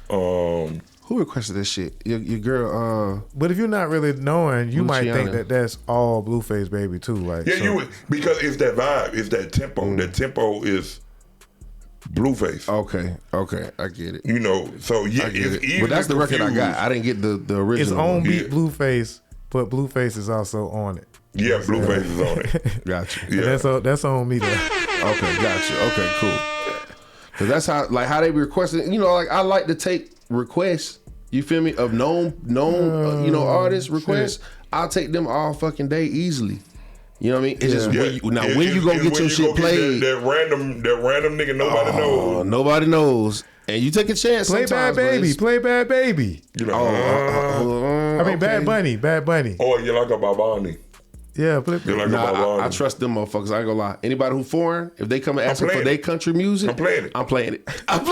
Who requested this shit? Your girl.
But if you're not really knowing, you might think
Luciana.
that that's all Blueface Baby too. Like,
Yeah,
so-
you would, because it's that vibe, it's that tempo.
Mm.
That tempo is Blueface.
Okay, I get it.
You know, so yeah,
I get
it's
it.
easy
But that's
to
the record I
confuse.
got. I didn't get the original.
It's on
one.
beat
Yeah.
Blueface, but Blueface is also on it.
Yeah, Blueface is on it.
Gotcha.
Yeah.
And that's on me though.
Okay, gotcha. Okay, cool. Cause that's how they requested. You know, like I like to take requests. You feel me? Of known artist requests. I'll take them all fucking day easily. You know what I mean? It's just
Yeah.
when you, now
It-
when you
it's-
gonna
it's
get
when
your
you
shit
go get
played.
That random nigga nobody knows.
Nobody knows, and you take a chance.
Play Bad
sometimes, but
Baby,
it's-
play Bad Baby.
You like,
I mean, Bad Bunny, Bad Bunny.
or you like a Babani.
Yeah, play.
You like a
Nah,
Babani.
I trust them motherfuckers. I ain't gonna lie. Anybody who foreign, if they come and ask for
playing
their
it.
country music,
I'm playing it.
I'm playing it. I give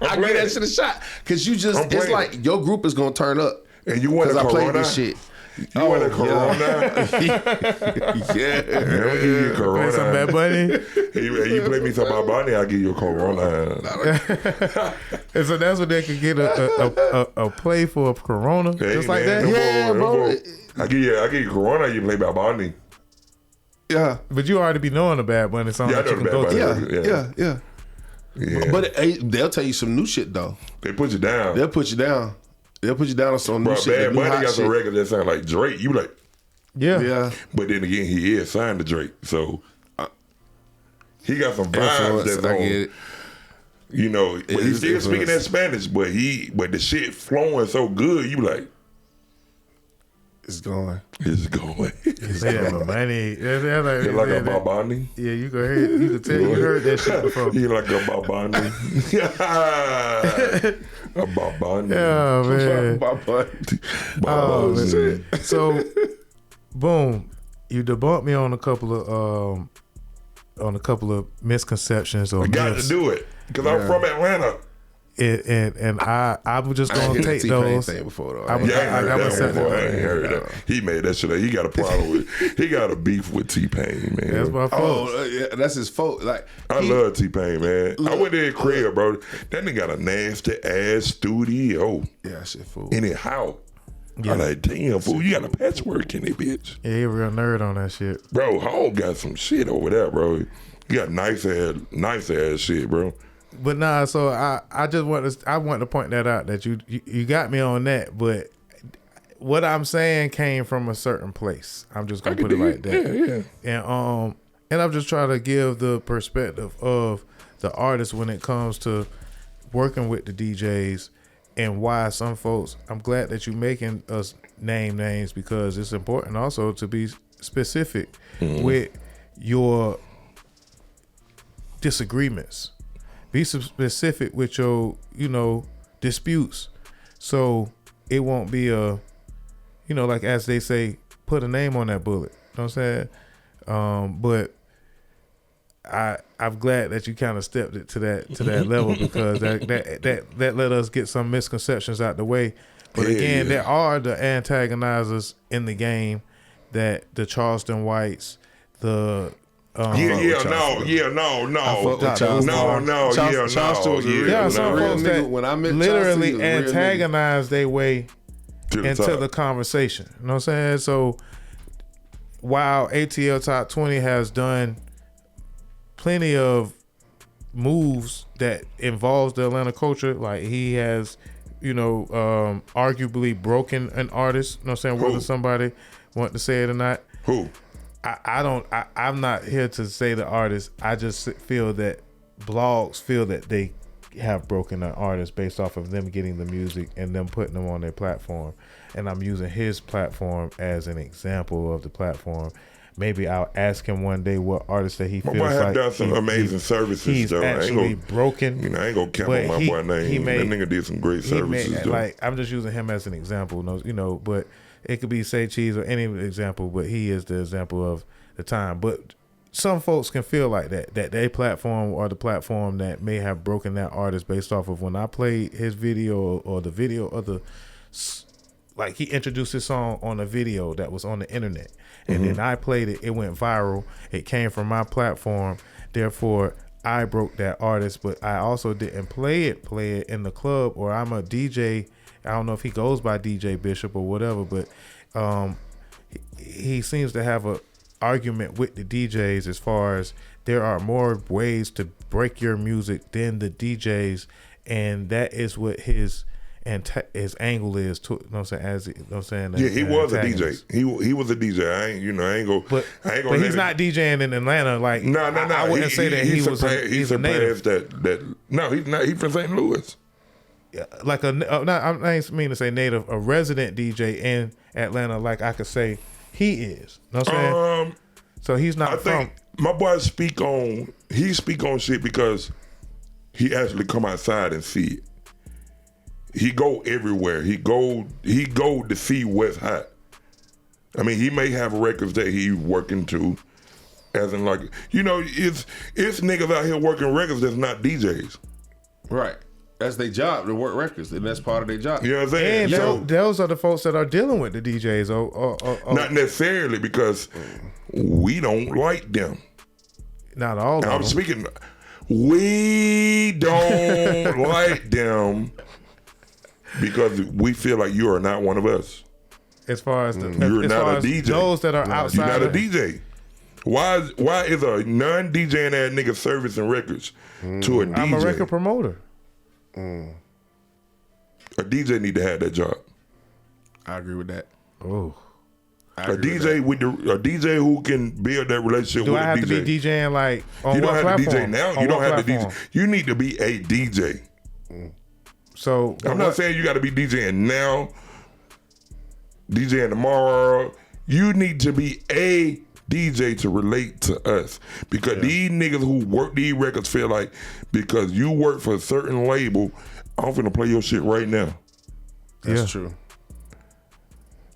playing
that
it.
shit a shot. Cause you just,
I'm
it's
playing
like your group is gonna turn up.
And you want a
Cause I played
Corona?
this shit.
You want a
yeah.
Corona?
Yeah.
I'll give you a
Play some Bad
Corona.
Bunny.
You play me some Babani, I'll give you a Corona.
And so that's what they could get a play for a Corona,
Hey,
just like
man,
that.
no more. I give you Corona, you play Babani.
Yeah.
But you already be knowing the Bad Bunny song
Yeah, I
that you
know
can
the
go
Bad
to.
Bunny.
Yeah.
Yeah.
But hey, they'll tell you some new shit though.
They put you down.
They'll put you down. They'll put you down on some new
Bro,
shit. that
Bad
new
Bunny
hot
got some
shit.
records that sound like Drake. You like,
Yeah.
Yeah.
but then again, he is signed to Drake. So he got some vibes
Influence,
that's
I
on.
get it.
You know, but he's
is
still speaking that
influence.
Spanish, but the shit flowing so good, you like,
It's going.
it's going.
Yeah, money. That's
You like a Babani?
Yeah, you can hear. You can tell you heard that shit before.
You like a Babani? A Babani.
Yeah, man. Oh,
Babani.
man. So, boom, you debunked me on a couple of misconceptions or
I got to
myths.
do it because I'm from Atlanta.
And I was just gonna take
T-Pain
those.
thing before though.
I was-
Yeah, I ain't heard
got
that
myself-
one before. I ain't heard that. He made that shit up. He got a problem with. He got a beef with T-Pain, man.
That's my fault.
yeah, that's his fault. Like
I love T-Pain, man. I went there at crib, bro. That nigga got a nasty ass studio
yeah, shit fool.
in his house. I'm like, damn, fool, you got a patchwork in it, bitch.
Yeah, he a real nerd on that shit.
Bro, Hog got some shit over there, bro. You got nice ass shit, bro.
But nah, so I just want to point that out that you got me on that, but what I'm saying came from a certain place. I'm just gonna put it like that.
Yeah.
And I'm just trying to give the perspective of the artist when it comes to working with the DJs and why some folks. I'm glad that you're making us name names because it's important also to be specific with your disagreements. Be specific with your, disputes. So it won't be like as they say, put a name on that bullet. You know what I'm saying? But I'm glad that you kind of stepped it to that level because that let us get some misconceptions out the way. But again, there are the antagonizers in the game, that the Charleston Whites, the
Charleston was a real,
there are some folks that
when I met
literally
Chauncey,
antagonize their way into
top.
the conversation. You know what I'm saying? So while ATL Top 20 has done plenty of moves that involves the Atlanta culture, like he has, arguably broken an artist. You know what I'm saying? Whether somebody want to say it or not.
Who?
I'm not here to say the artist. I just feel that blogs feel that they have broken an artist based off of them getting the music and them putting them on their platform. And I'm using his platform as an example of the platform. Maybe I'll ask him one day what artist that he feels like.
My boy have done some amazing services.
He's
though.
actually broken.
I ain't gonna count on my boy name. That nigga did some great services.
Like, I'm just using him as an example. But it could be Say Cheese or any example, but he is the example of the time. But some folks can feel like that their platform or the platform that may have broken that artist based off of when I played his video or the video of the, like he introduced his song on a video that was on the internet. And then I played it, it went viral. It came from my platform. Therefore, I broke that artist, but I also didn't play it in the club, or I'm a DJ. I don't know if he goes by DJ Bishop or whatever, but he seems to have a argument with the DJs as far as there are more ways to break your music than the DJs, and that is what his angle is to, you know what I'm saying,
he was a DJ. He was a DJ. I ain't go.
But he's not DJing in Atlanta. Like no. I wouldn't say that he's a native.
No, he's not. He's from St. Louis.
Like I ain't mean to say native, a resident DJ in Atlanta. Like I could say he is. You know what I'm saying? So he's not from.
My boy speak on shit because he actually come outside and see it. He go everywhere. He go to see what's hot. I mean, he may have records that he working to, as in like, it's niggas out here working records that's not DJs.
Right. That's their job to work records, and that's part of their job.
You know what I'm saying?
And those are the folks that are dealing with the DJs.
Not necessarily, because we don't like them.
Not all of them.
I'm speaking, we don't like them because we feel like you are not one of us.
As far as
you're not a DJ.
Those that are outside.
You're not a DJ. Why is a non-DJ and that nigga servicing records to a DJ?
I'm a record promoter.
A DJ need to have that job.
I agree with that.
Oh,
a DJ who can build that relationship with a DJ. Do I have
to be DJing like on
you don't
what
have
platform?
to DJ now. You don't have to DJ. You need to be a DJ.
So
I'm not saying you got to be DJing now, DJing tomorrow. You need to be a DJ to relate to us, because these niggas who work these records feel like because you work for a certain label, I'm finna play your shit right now.
That's true.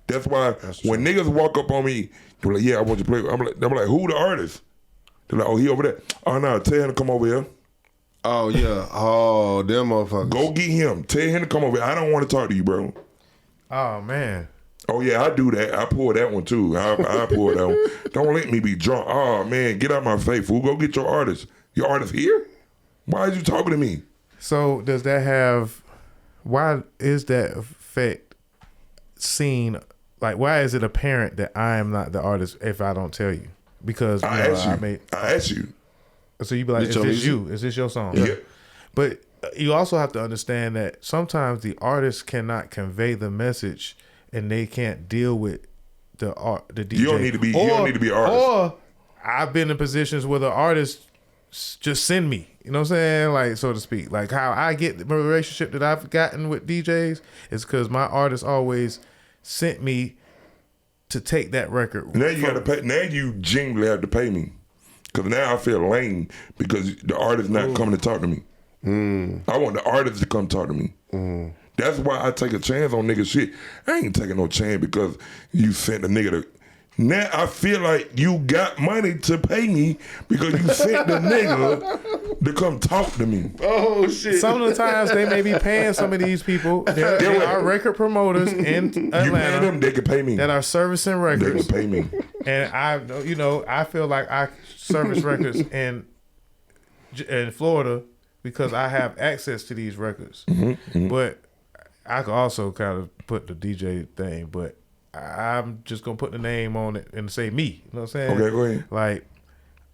That's why when niggas walk up on me, they're like, "Yeah, I want you to play." I'm like, "Who the artist?" They're like, "Oh, he over there." "Oh no, tell him to come over here."
Oh yeah. Oh, them motherfuckers.
Go get him. Tell him to come over here. I don't want to talk to you, bro.
Oh man.
Oh yeah, I do that. I pull that one too. I pull that one. Don't let me be drunk. Oh man, get out my face, fool. Go get your artist. Your artist here? Why are you talking to me?
So does that have? Why is that effect seen? Like, why is it apparent that I am not the artist if I don't tell you? Because
I asked you.
So you be like, is this you? Is this your song?
Yeah.
But you also have to understand that sometimes the artist cannot convey the message, and they can't deal with the DJ.
You don't need to be. You don't need to be an artist.
Or I've been in positions where the artist just send me. You know what I'm saying? Like, so to speak. Like how I get the relationship that I've gotten with DJs is because my artist always sent me to take that record.
Now you got to pay. Now you genuinely have to pay me, because now I feel lame because the artist not coming to talk to me. I want the artist to come talk to me. That's why I take a chance on nigga shit. I ain't taking no chance because you sent a nigga to Now I feel like you got money to pay me because you sent the nigga to come talk to me.
Oh shit!
Some of the times they may be paying some of these people. There are record promoters in Atlanta.
You pay them, they can pay me.
That are servicing records.
They can pay me.
And I feel like I service records in Florida because I have access to these records. But I could also kind of put the DJ thing, but I'm just gonna put the name on it and say me. You know what I'm saying?
Okay, go ahead.
Like,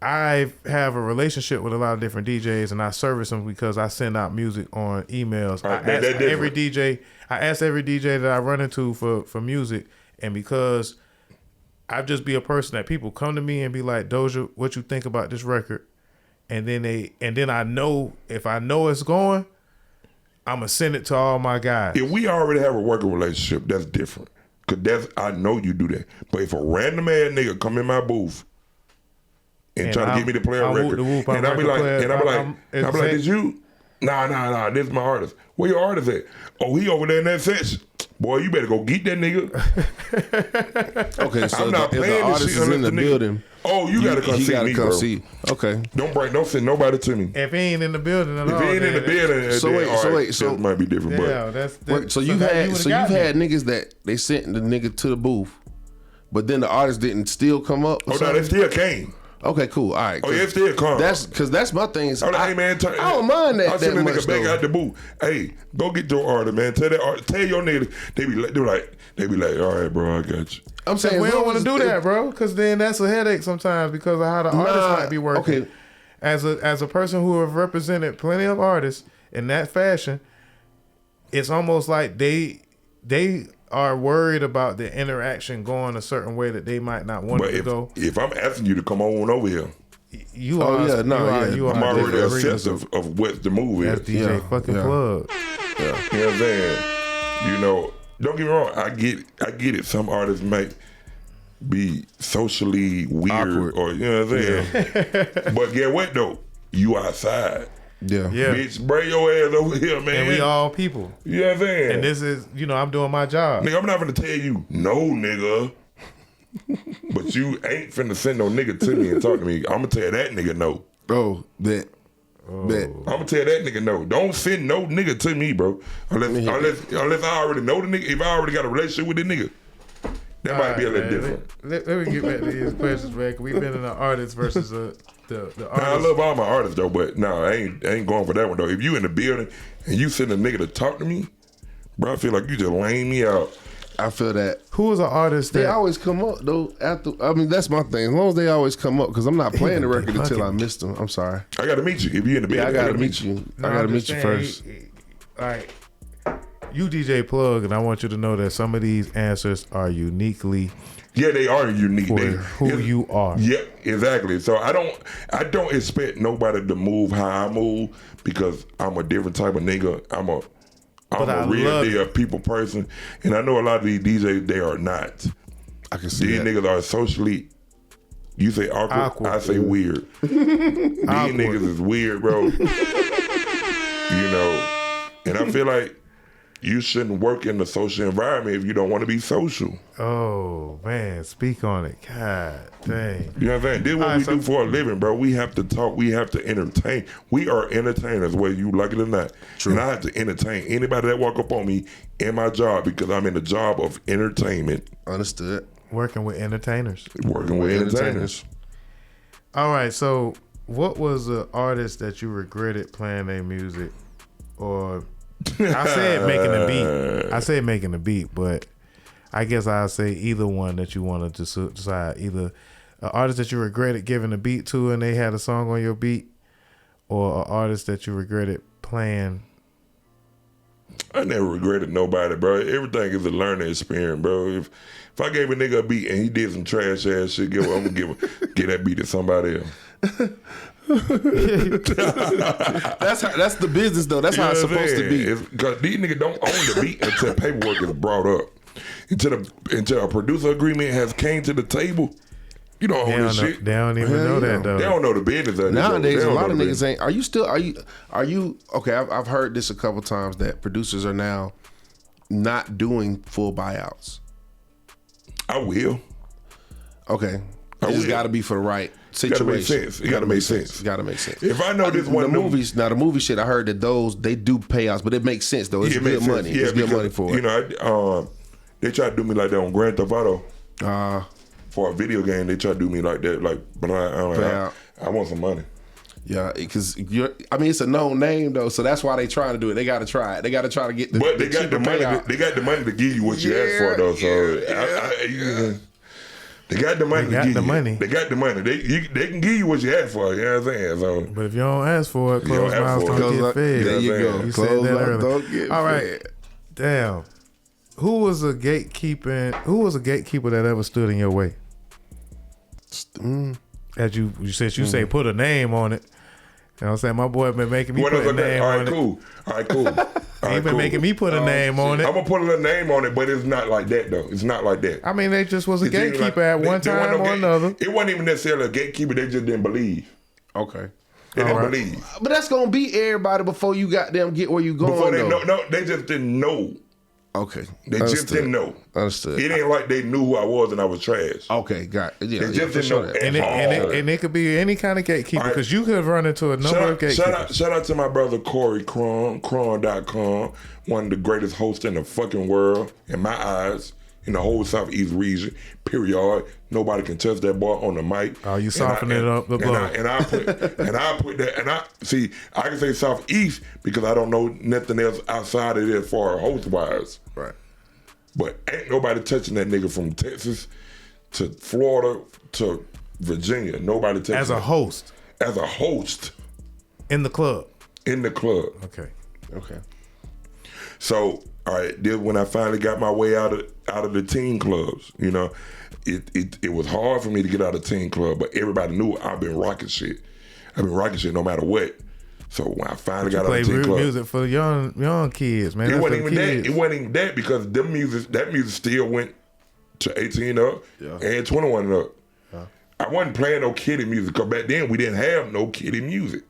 I have a relationship with a lot of different DJs, and I service them because I send out music on emails. I ask every DJ that I run into for music, and because I just be a person that people come to me and be like, Dozha, what you think about this record? And then I know if I know it's going, I'm gonna send it to all my guys.
If we already have a working relationship, that's different. Cause I know you do that. But if a random ass nigga come in my booth and try to get me to play a record, and I be like, did you? Nah, this is my artist. Where your artist at? Oh, he over there in that section. Boy, you better go get that nigga.
Okay, so
I'm not
if
playing
the artist
this shit
is in the building,
oh, you gotta come see me, bro.
Okay.
Don't send nobody to me.
If he ain't in the building at all,
If he ain't in the building, so might be different.
Yeah,
but
so you've had niggas that they sent the nigga to the booth, but then the artist didn't still come up.
Oh no, they still came.
Okay, cool. All right.
Oh, yeah, still come.
That's my thing.
Hey man,
I don't mind that.
I'll send a
much,
nigga back
though.
out the booth. Hey, go get your artist, man. Tell your nigga. They be like, all right, bro, I got you.
I'm saying
we don't want to do that, bro, because then that's a headache sometimes because of how the artist might be working.
Okay.
As a person who have represented plenty of artists in that fashion, it's almost like they are worried about the interaction going a certain way that they might not want it to go.
If I'm asking you to come on over here,
you are
I'm already accepting of what the move is.
That's DJ fucking plug.
Yeah. You know what I'm saying? You know, don't get me wrong. I get it. Some artists might be socially weird,
awkward,
or you know what I'm saying. But get what though? You outside.
Yeah.
Bitch, bring your ass over here, man.
And we all people.
You know what I'm saying?
And this is, I'm doing my job.
Nigga, I'm not gonna tell you no, nigga. But you ain't finna send no nigga to me and talk to me. I'm gonna tell that nigga no.
Oh, bet.
I'm gonna tell that nigga no. Don't send no nigga to me, bro. Unless I already know the nigga. If I already got a relationship with the nigga, that might be a little different.
Let me get back to these questions, man. We've been in an artist versus the artist.
I love all my artists though, but no, I ain't going for that one though. If you in the building and you send a nigga to talk to me, bro, I feel like you just laying me out.
I feel that.
Who is an artist that...
They always come up, though. That's my thing. As long as they always come up, because I'm not playing the record until I missed them. I'm sorry.
I got to meet you. If you in the building,
I got to meet you. I got to meet you first.
All right. You DJ Plug, and I want you to know that some of these answers are uniquely...
Yeah, they are unique.
For who you are.
Yeah, exactly. So I don't expect nobody to move how I move because I'm a different type of nigga. I'm a real deal people person, and I know a lot of these DJs, they are not.
I can see
these
that.
niggas are socially. You say awkward. I say weird. These niggas is weird, bro. And I feel like you shouldn't work in the social environment if you don't want to be social.
Oh man, speak on it. God dang.
You know what I'm saying? This is what we do for a living, bro. We have to talk. We have to entertain. We are entertainers, whether you like it or not. True. And I have to entertain anybody that walk up on me in my job because I'm in the job of entertainment.
Understood.
Working with entertainers.
Working with entertainers.
All right. So, what was the artist that you regretted playing their music, or I said making the beat, but I guess I'll say either one that you wanted to decide. Either an artist that you regretted giving a beat to and they had a song on your beat, or an artist that you regretted playing.
I never regretted nobody, bro. Everything is a learning experience, bro. If I gave a nigga a beat and he did some trash ass shit, I'm gonna give that beat to somebody else.
That's the business though. That's how it's supposed to be.
Because these niggas don't own the beat until paperwork is brought up. Until a producer agreement has came to the table, you don't own this shit.
They don't even know that though.
They don't know the business of it.
Nowadays, a lot of niggas ain't. Are you okay? I've heard this a couple times that producers are now not doing full buyouts.
I will.
Okay. It just got to be for the right situation.
It got to make sense.
It got to make sense.
If I know this one
the movies, now the movie shit, I heard that those they do payouts, but it makes sense though. It's good money.
Yeah,
it's good money for it.
You know, they try to do me like that on Grand Theft Auto. For a video game, they try to do me like that. Like, but I want some money.
Yeah, because it's a known name though, so that's why they trying to do it. They got to try it. They got to try to get the.
But they got the money. They got the money to give you what you asked for though. So they got the money. They got the money. They can give you what you asked for. You know what I'm saying? So,
but if you don't ask for it, closed mouths don't get fed.
There you go.
You said that earlier. All right.
Fed.
Damn. Who was a gatekeeper that ever stood in your way? As you said, you say put a name on it. You know what I'm saying? My boy been making me put a name on it. All
right, cool.
He been making me put a name on it.
I'm gonna put a little name on it, but it's not like that though. It's not like that.
I mean, they just was a gatekeeper at one time or another.
It wasn't even necessarily a gatekeeper. They just didn't believe.
Okay.
They didn't believe.
But that's gonna be everybody before you goddamn get where you going.
Before they know, they just didn't know.
Okay.
They just didn't know.
Understood.
It ain't like they knew who I was and I was trash.
Okay, got it. Yeah,
they just didn't know.
And it could be any kind of gatekeeper because you could have run into a number of gatekeepers.
Shout out to my brother Corey Cron, Cron.com, one of the greatest hosts in the fucking world, in my eyes, in the whole Southeast region, period. Nobody can touch that boy on the mic.
Oh, you softening it up the blow.
And I put that, I can say Southeast because I don't know nothing else outside of it as far as host-wise.
Right.
But ain't nobody touching that nigga from Texas to Florida to Virginia. Nobody touching
as a host.
As a host.
In the club.
Okay. So, all right, then when I finally got my way out of the teen clubs, you know, it was hard for me to get out of teen club, but everybody knew I've been rocking shit. I've been rocking shit no matter what. So when I finally got out of teen club,
play real music for young kids, man.
It wasn't even that. It wasn't even that because that music still went to 18 up and 21 and up. Yeah. I wasn't playing no kiddie music because back then we didn't have no kiddie music.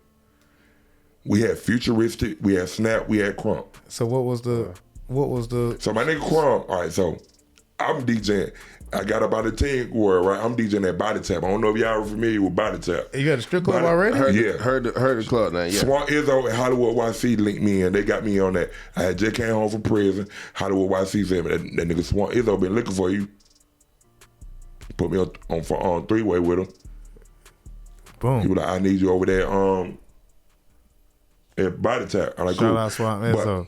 We had Futuristic, we had Snap, we had Crump.
So what was the?
So my nigga Crump. All right, so I'm DJing. I got up out of the teen world, right? I'm DJing at Body Tap. I don't know if y'all are familiar with Body Tap.
You got a strip club already?
Heard the club now. Yeah.
Swan Izzo and Hollywood YC linked me in. They got me on that. I had just came home from prison. Hollywood YC said, that nigga Swan Izzo been looking for you. Put me on three-way with him.
Boom.
He was like, I need you over there at Body Tap. I'm like,
shout out Swan Izzo.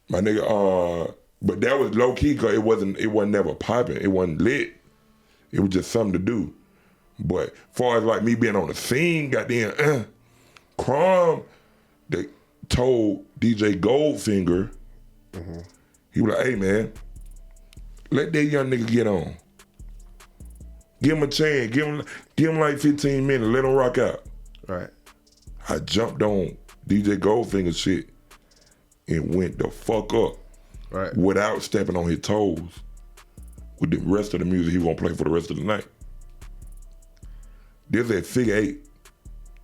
My nigga, but that was low key because it wasn't never popping. It wasn't lit. It was just something to do. But as far as like me being on the scene, goddamn, Crom, they told DJ Goldfinger, he was like, hey man, let that young nigga get on. Give him a chance. Give him like 15 minutes. Let him rock out.
Right.
I jumped on DJ Goldfinger shit and went the fuck up.
Right.
Without stepping on his toes with the rest of the music he was gonna play for the rest of the night. This at Figure 8.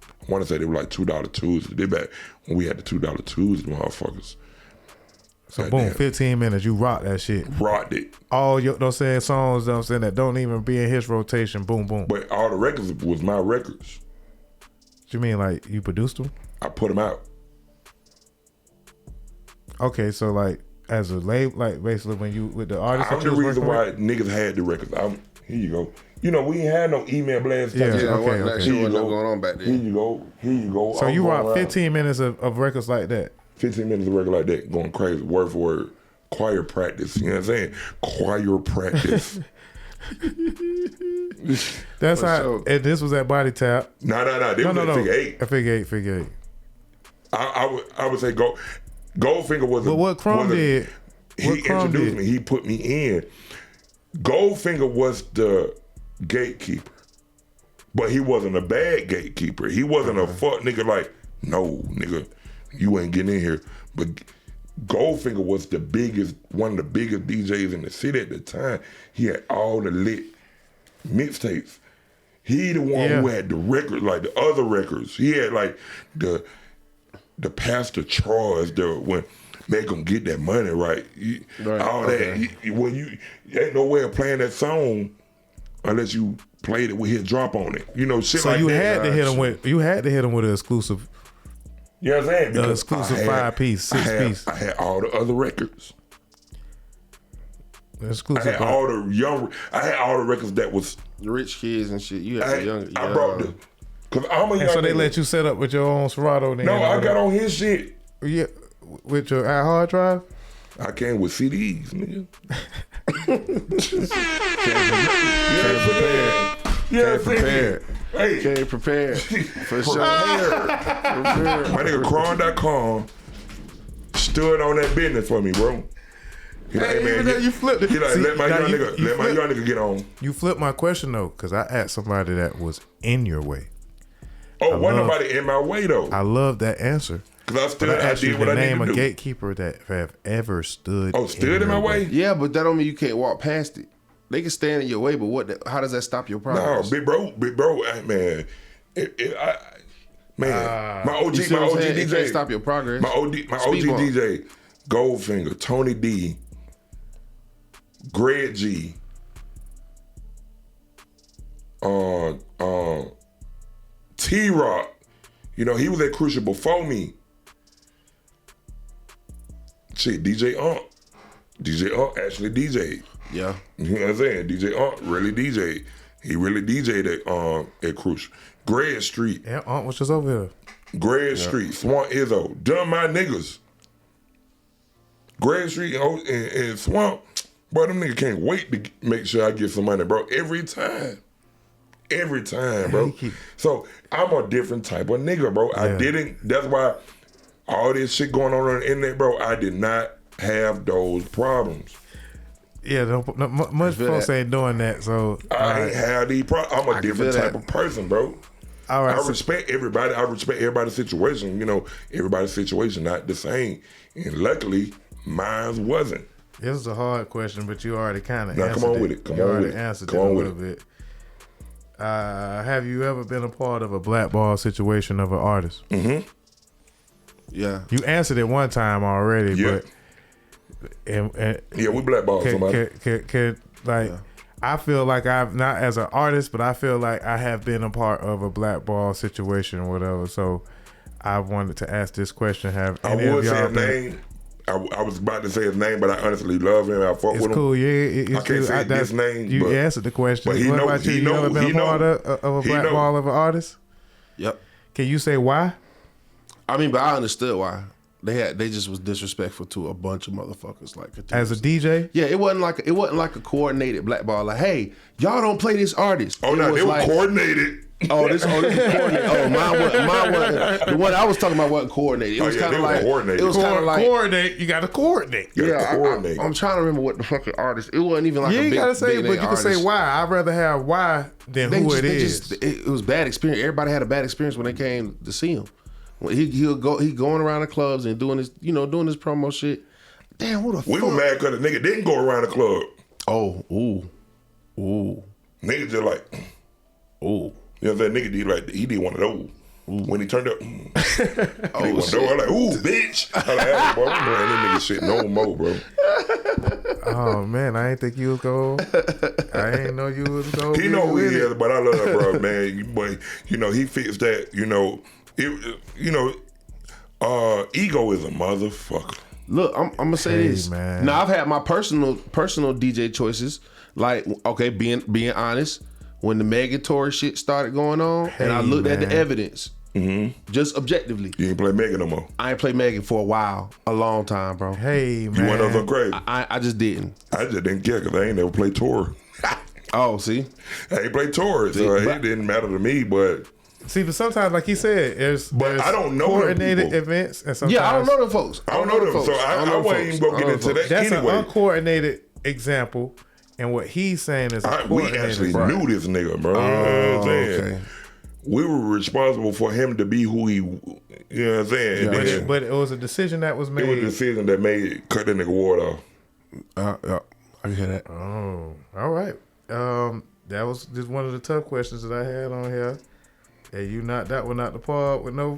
I wanna say they were like $2 Tuesdays. They back when we had the $2 Tuesdays, motherfuckers.
So God boom, damn. 15 minutes, you rocked that shit.
Rocked it.
All your those saying songs that don't even be in his rotation, boom, boom.
But all the records was my records.
What you mean, like you produced them?
I put them out.
Okay, so like as a label, like basically when you with the artist.
I'm the reason why niggas had the records. Here you go. You know, we ain't had no email blast.
Yeah, okay.
Here you go. Going on back there.
Here you go.
So you rock 15 minutes of records like that.
15 minutes of record like that, going crazy, word for word. Choir practice, you know what I'm saying? Choir practice.
That's how, sure. And this was at Body Tap.
No. This was at Figure 8.
At Figure 8.
I would say Goldfinger was
but what Crumb did.
He introduced me. He put me in. Goldfinger was the gatekeeper. But he wasn't a bad gatekeeper. He wasn't a fuck nigga like, no, nigga, you ain't getting in here. But Goldfinger was one of the biggest DJs in the city at the time. He had all the lit mixtapes. He the one who had the records, like the other records. He had like the Pastor Troy's that when make them get that money right. All that. When you ain't no way of playing that song unless you played it with his drop on it. You know, shit
So
like
you
that.
had to hit him with an exclusive.
You know what I'm saying?
The
Because
exclusive 5-piece, 6-piece.
I had all the other records.
Exclusive.
I had all the records that was.
The rich kids and shit. You had the young.
I brought the. Cause I'm a young.
And so they
nigga.
let you set up with your own Serato. Then,
No, I got on his shit.
Yeah, with your hard drive.
I came with CDs, nigga.
Came prepared.
Hey,
Came prepared. For sure.
my nigga Cron.com stood on that business for me, bro. He like,
Hey,
man,
even though you flipped it.
He like,
See,
let my
now
young
you-
nigga,
you
let my
flip-
young nigga get on.
You flipped my question though, because I asked somebody that was in your way.
Oh, wasn't
love-
nobody in my way though.
I love that answer.
Cause
But I asked you
did
to
what I
name
needed
a
to do.
gatekeeper that have ever stood.
Oh, stood in my
your
way?
Yeah, but that don't mean you can't walk past it. They can stand in your way, but how does that stop your
No,
progress?
big bro, man. My OG,
You see
my
what I'm
OG
saying? It can't
DJ,
stop your progress.
my OG
Speed bump.
DJ, Goldfinger, Tony D, Greg G, T-Rock. You know, he was at Crucial before me. Shit, DJ Unk actually DJ'd.
Yeah.
You know what I'm saying? DJ Unk really DJ'd. He really DJ'd at Crucial. Greg Street,
Yeah, Aunt was just over here.
Greg Street, Swamp Izzo, done my niggas. Greg Street and Swamp, bro, them niggas can't wait to make sure I get some money, bro. Every time, bro. So I'm a different type of nigga, bro. I didn't. That's why all this shit going on the internet, bro. I did not have those problems.
Yeah, much folks ain't doing that. So
I ain't have these problems. I'm a different
feel
type
that.
of person, bro.
all right,
I
so-
respect everybody. I respect everybody's situation. You know, everybody's situation not the same. And luckily, mine wasn't.
This is a hard question, but you already kind of
Now,
answered
come on
it.
with it. Come
you
on
already
with it.
answered
Come
it
on
a
with
little bit. Have you ever been a part of a blackball situation of an artist?
Yeah.
You answered it one time already,
Yeah.
but and
Yeah, we blackballed somebody.
I feel like I've not as an artist, but I feel like I have been a part of a blackball situation or whatever. So I wanted to ask this question: Have
I
any of
would say
y'all
his
been?
name. I was about to say his name, but I honestly love him. I fuck
It's
with him.
cool, yeah. It's
I can't say his name,
You
but-
answered the question.
but he
What
know-
about you?
he
You
know-
ever been
he
a part
know.
of a
He know.
blackball of an artist?
Yep.
Can you say why?
I mean, but I understood why. They just was disrespectful to a bunch of motherfuckers. Like
As a DJ?
yeah, it wasn't like a coordinated blackball. Like, hey, y'all don't play this artist.
Oh
It
no,
was
they were
like,
coordinated.
this is coordinated. Oh, mine wasn't. The one I was talking about wasn't coordinated. It was
yeah,
kind
they
of
were
like
coordinated.
it was kind of like
coordinate. You got to coordinate.
You gotta
yeah.
coordinate.
I'm trying to remember what the fucking artist. It wasn't even like
You
a
ain't
big,
gotta say,
big
but you
name
can say
artist.
why. I'd rather have why than who it is.
It was bad experience. Everybody had a bad experience when they came to see him. When he going around the clubs and doing this promo shit. Damn, what the
We
fuck?
were mad because the nigga didn't go around the club.
Oh, ooh.
Nigga just like,
Ooh.
you know what I'm saying? Nigga did like, he did one of those. When he turned up, he did one of those.
shit.
I'm like, ooh, bitch. I'm like, hey, boy, I'm doing this nigga shit no more, bro.
Oh man, I ain't think you was going. I ain't know you was going.
He know who he is, but I love that bro, man. But you know, he fixed that. You know, ego is a motherfucker.
Look, I'm gonna say
Hey,
this.
man.
Now I've had my personal DJ choices. Like, okay, being honest, when the Megatory shit started going on, and I looked at the
man.
evidence, just objectively,
You ain't play Megan no more.
I ain't played Megan for a while, a long time, bro.
Hey
You went up
man,
so crazy.
I just didn't.
I just didn't care because I ain't never played tour.
Oh, see,
I ain't played tour, so
but-
it didn't matter to me. But
see, but sometimes, like he said, there's
I don't know them
coordinated
people.
events, and sometimes
yeah, I don't know them folks.
I don't know them, so I wasn't even gonna get into that
That's
anyway.
an uncoordinated example, and what he's saying is a
We
coordinated.
actually
Right.
knew this nigga, bro. You know what I'm saying?
okay.
We were responsible for him to be who he, you know what I'm saying? And
But
then
it, but it was a decision that was
it was a
made.
decision that made cut that nigga water off.
Yeah, I hear that.
Oh, all right. That was just one of the tough questions that I had on here. And you knocked that one out the park with no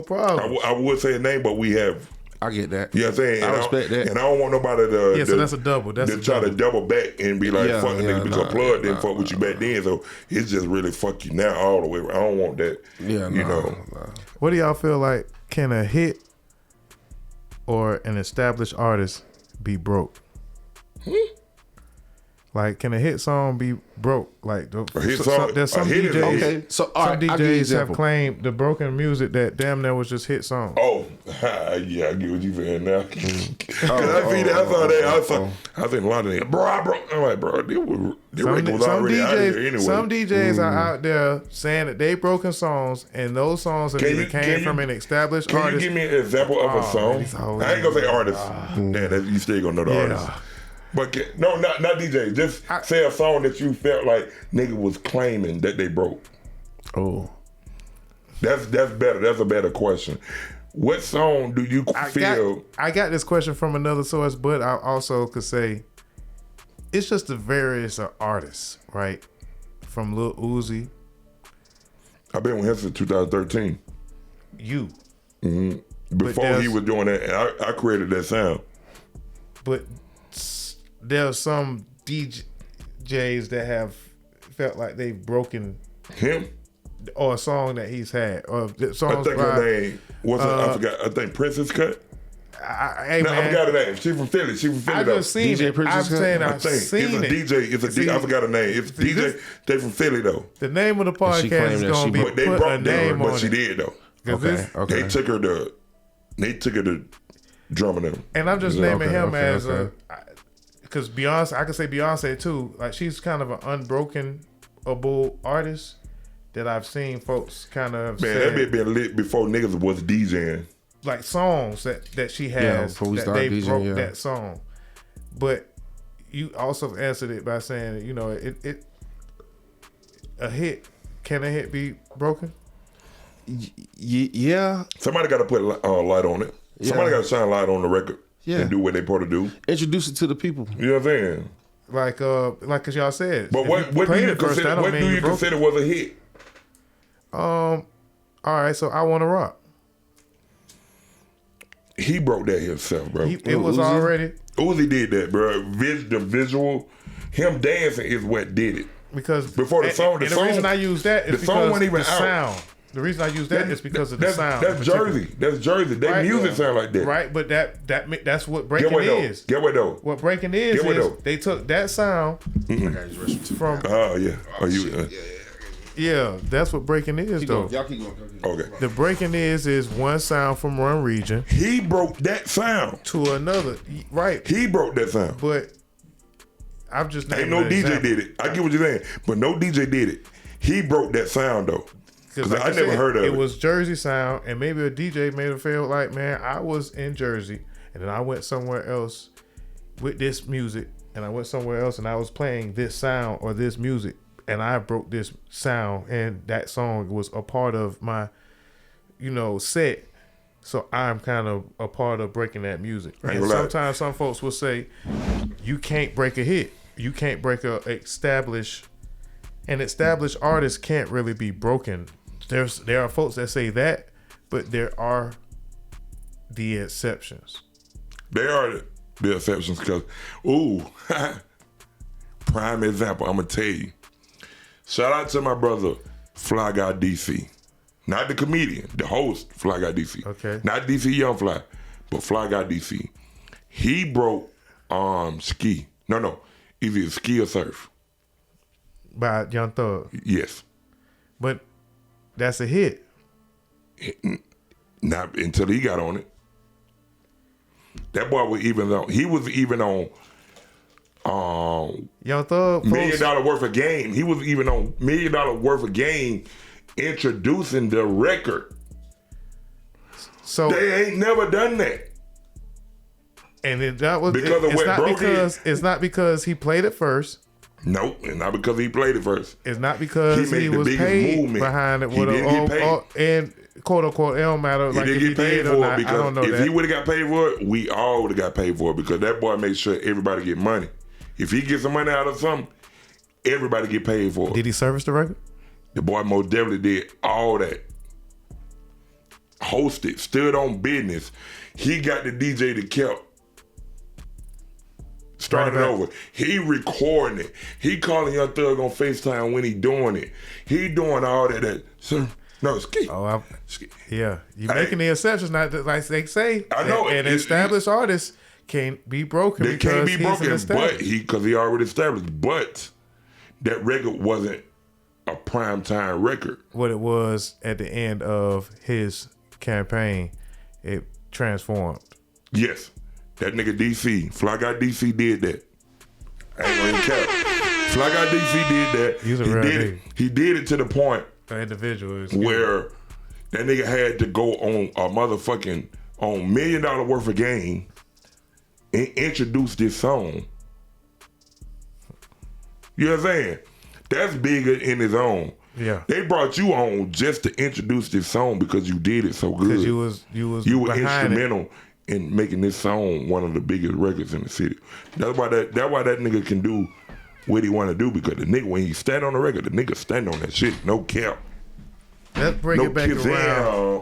problem.
I would say a name, but we have
I get that.
You know what I'm saying?
I respect that.
And I don't want nobody to
so that's a double. That's
to
a
try to
double.
double back and be like,
Yeah,
fuck the
yeah,
nigga because
nah,
Plug didn't
nah,
fuck with you back then. So it's just really fuck you now all the way around. I don't want that.
Yeah,
you
nah,
know.
nah.
What do y'all feel like? Can a hit or an established artist be broke? Like, can a hit song be broke? Like,
A hit song-
there's some
a hit is a
DJs.
hit.
Okay, so all
Some
right, I'll give you an
DJs have
example.
claimed the broken music that damn near was just hit songs.
Oh, yeah, I get what you saying now. Cause I see that, I saw that. I think a lot of them, bro. I'm like, bro, the record was already out of here anyway.
Some DJs are out there saying that they broken songs, and those songs that either came from an established
Can
artist.
you give me an example of a song?
these hoes
I ain't gonna say artist. You still gonna know the
Yeah.
artist. But no, not DJ. Just say a song that you felt like nigga was claiming that they broke.
Oh,
That's better. That's a better question. What song do you feel?
I got this question from another source, but I also could say it's just the various artists, right? From Lil Uzi,
I've been with him since 2013.
you,
Before he
there's-
was doing that, and I created that sound.
but there's some DJs that have felt like they've broken
Him?
or a song that he's had or
I
songs
think
by.
her name. I forgot. I think Princess Cut.
Hey
No, I
man,
forgot her name. She from Philly. She from Philly
I
though.
just seen
DJ
it.
Princess
I'm
Cut?
saying
I
I've
think
seen
it's a
it.
DJ. It's a
See,
I forgot her name. It's
see,
DJ.
this-
They from Philly though.
The name of the
she
podcast
claimed
is
that
gonna
she
be
broke-
But they
put a
broke
name
them, but
on
she
it.
did though.
'Cause
okay,
this-
okay.
They took her to drumming them.
And I'm just
Okay,
naming him
okay,
as
okay.
because Beyonce, I could say Beyonce too. Like she's kind of an unbrokenable artist that I've seen folks kind of
Man,
said,
that bitch been lit before niggas was DJing.
like songs that she
Yeah,
has
before we
that
started
they
DJing,
broke
yeah.
that song. But you also answered it by saying, you know, it a hit. Can a hit be broken?
Yeah.
Somebody got to put light on it. Somebody got to shine light on the record
Yeah.
and do what they supposed to do.
Introduce it to the people.
You know what I'm saying?
Like cause y'all said.
But
if
what do
played
you
it first,
consider?
that don't
What
mean
do
you
you
broke it.
consider was a hit?
All right, so I Wanna Rock.
He broke that himself, bro.
It was
Uzi?
already
Uzi did that, bro. The visual, him dancing is what did it.
because
Before the song-
and
the
the reason
song-
I use that is
the song
because
wasn't even
the
out.
sound. The reason I use that is because of the sound.
That's
in particular.
Jersey. That's Jersey. Their
Right?
music sound like that.
Right, but that's what
Get
breaking
what though?
is.
Get what though?
What breaking is
Get what
is
though?
they took that sound from
Oh yeah. Oh you.
yeah. That's what breaking is though.
Y'all keep going.
Okay.
The breaking is one sound from one region
He broke that sound.
to another. Right,
He broke that sound.
but I'm just
Ain't
naming
no
an
DJ
example.
did it. I get what you're saying, but no DJ did it. He broke that sound though. Because
like
I
you
never
said,
heard of it.
It was Jersey sound, and maybe a DJ made it feel like, man, I was in Jersey, and then I went somewhere else with this music, and I went somewhere else, and I was playing this sound or this music, and I broke this sound, and that song was a part of my, set. So I'm kind of a part of breaking that music.
Ain't
And
gonna lie.
sometimes some folks will say, you can't break a hit. You can't break an established artist can't really be broken. There are folks that say that, but there are the exceptions.
They are the exceptions because, prime example, I'm going to tell you. Shout out to my brother, Fly Guy DC. Not the comedian, the host, Fly Guy DC.
Okay.
Not DC Young Fly, but Fly Guy DC. He broke ski. No. Either ski or surf.
By Young Thug.
Yes.
But that's a hit.
Not until he got on it. That boy was even on. He was even on
Young Thug
$1 million worth of game. He was even on $1 million worth of game introducing the record.
So
They ain't never done that.
and that was
Because of
it's
what
not
broke
because it's not because he played it first.
Nope, and not because he played it first.
It's not because
He made
he
the
was
biggest
paid
movement.
behind it
He
with
didn't get paid.
and quote unquote it don't matter
He
like if
didn't
he
get paid
did or
for
not.
it
I don't know
because if
that.
he would have got paid for it, we all would have got paid for it because that boy made sure everybody get money. If he gets some money out of something, everybody get paid for it.
Did he service the record?
The boy most definitely did all that. hosted, stood on business. He got the DJ that kept started over. He recording it. He calling Young Thug on FaceTime when he doing it. He doing all that. Sir, no, ski.
Oh, yeah. You making the exceptions, not like they say.
I know.
And established artists can't be broken.
They can't be broken, but because he already established. But that record wasn't a primetime record.
What it was at the end of his campaign, it transformed.
Yes. That nigga DC, Fly Guy DC did that. I ain't gonna cap. Fly Guy DC did that.
He's a real nigga.
He did it to the point
individual
where that nigga had to go on a motherfucking on $1 million worth of game and introduce this song. You know what I'm saying? That's bigger in his own.
Yeah.
They brought you on just to introduce this song because you did it so good.
Because you were
instrumental in making this song one of the biggest records in the city. That's why that nigga can do what he want to do, because the nigga, when he stand on the record, the nigga stand on that shit. No cap.
Let's bring it back around.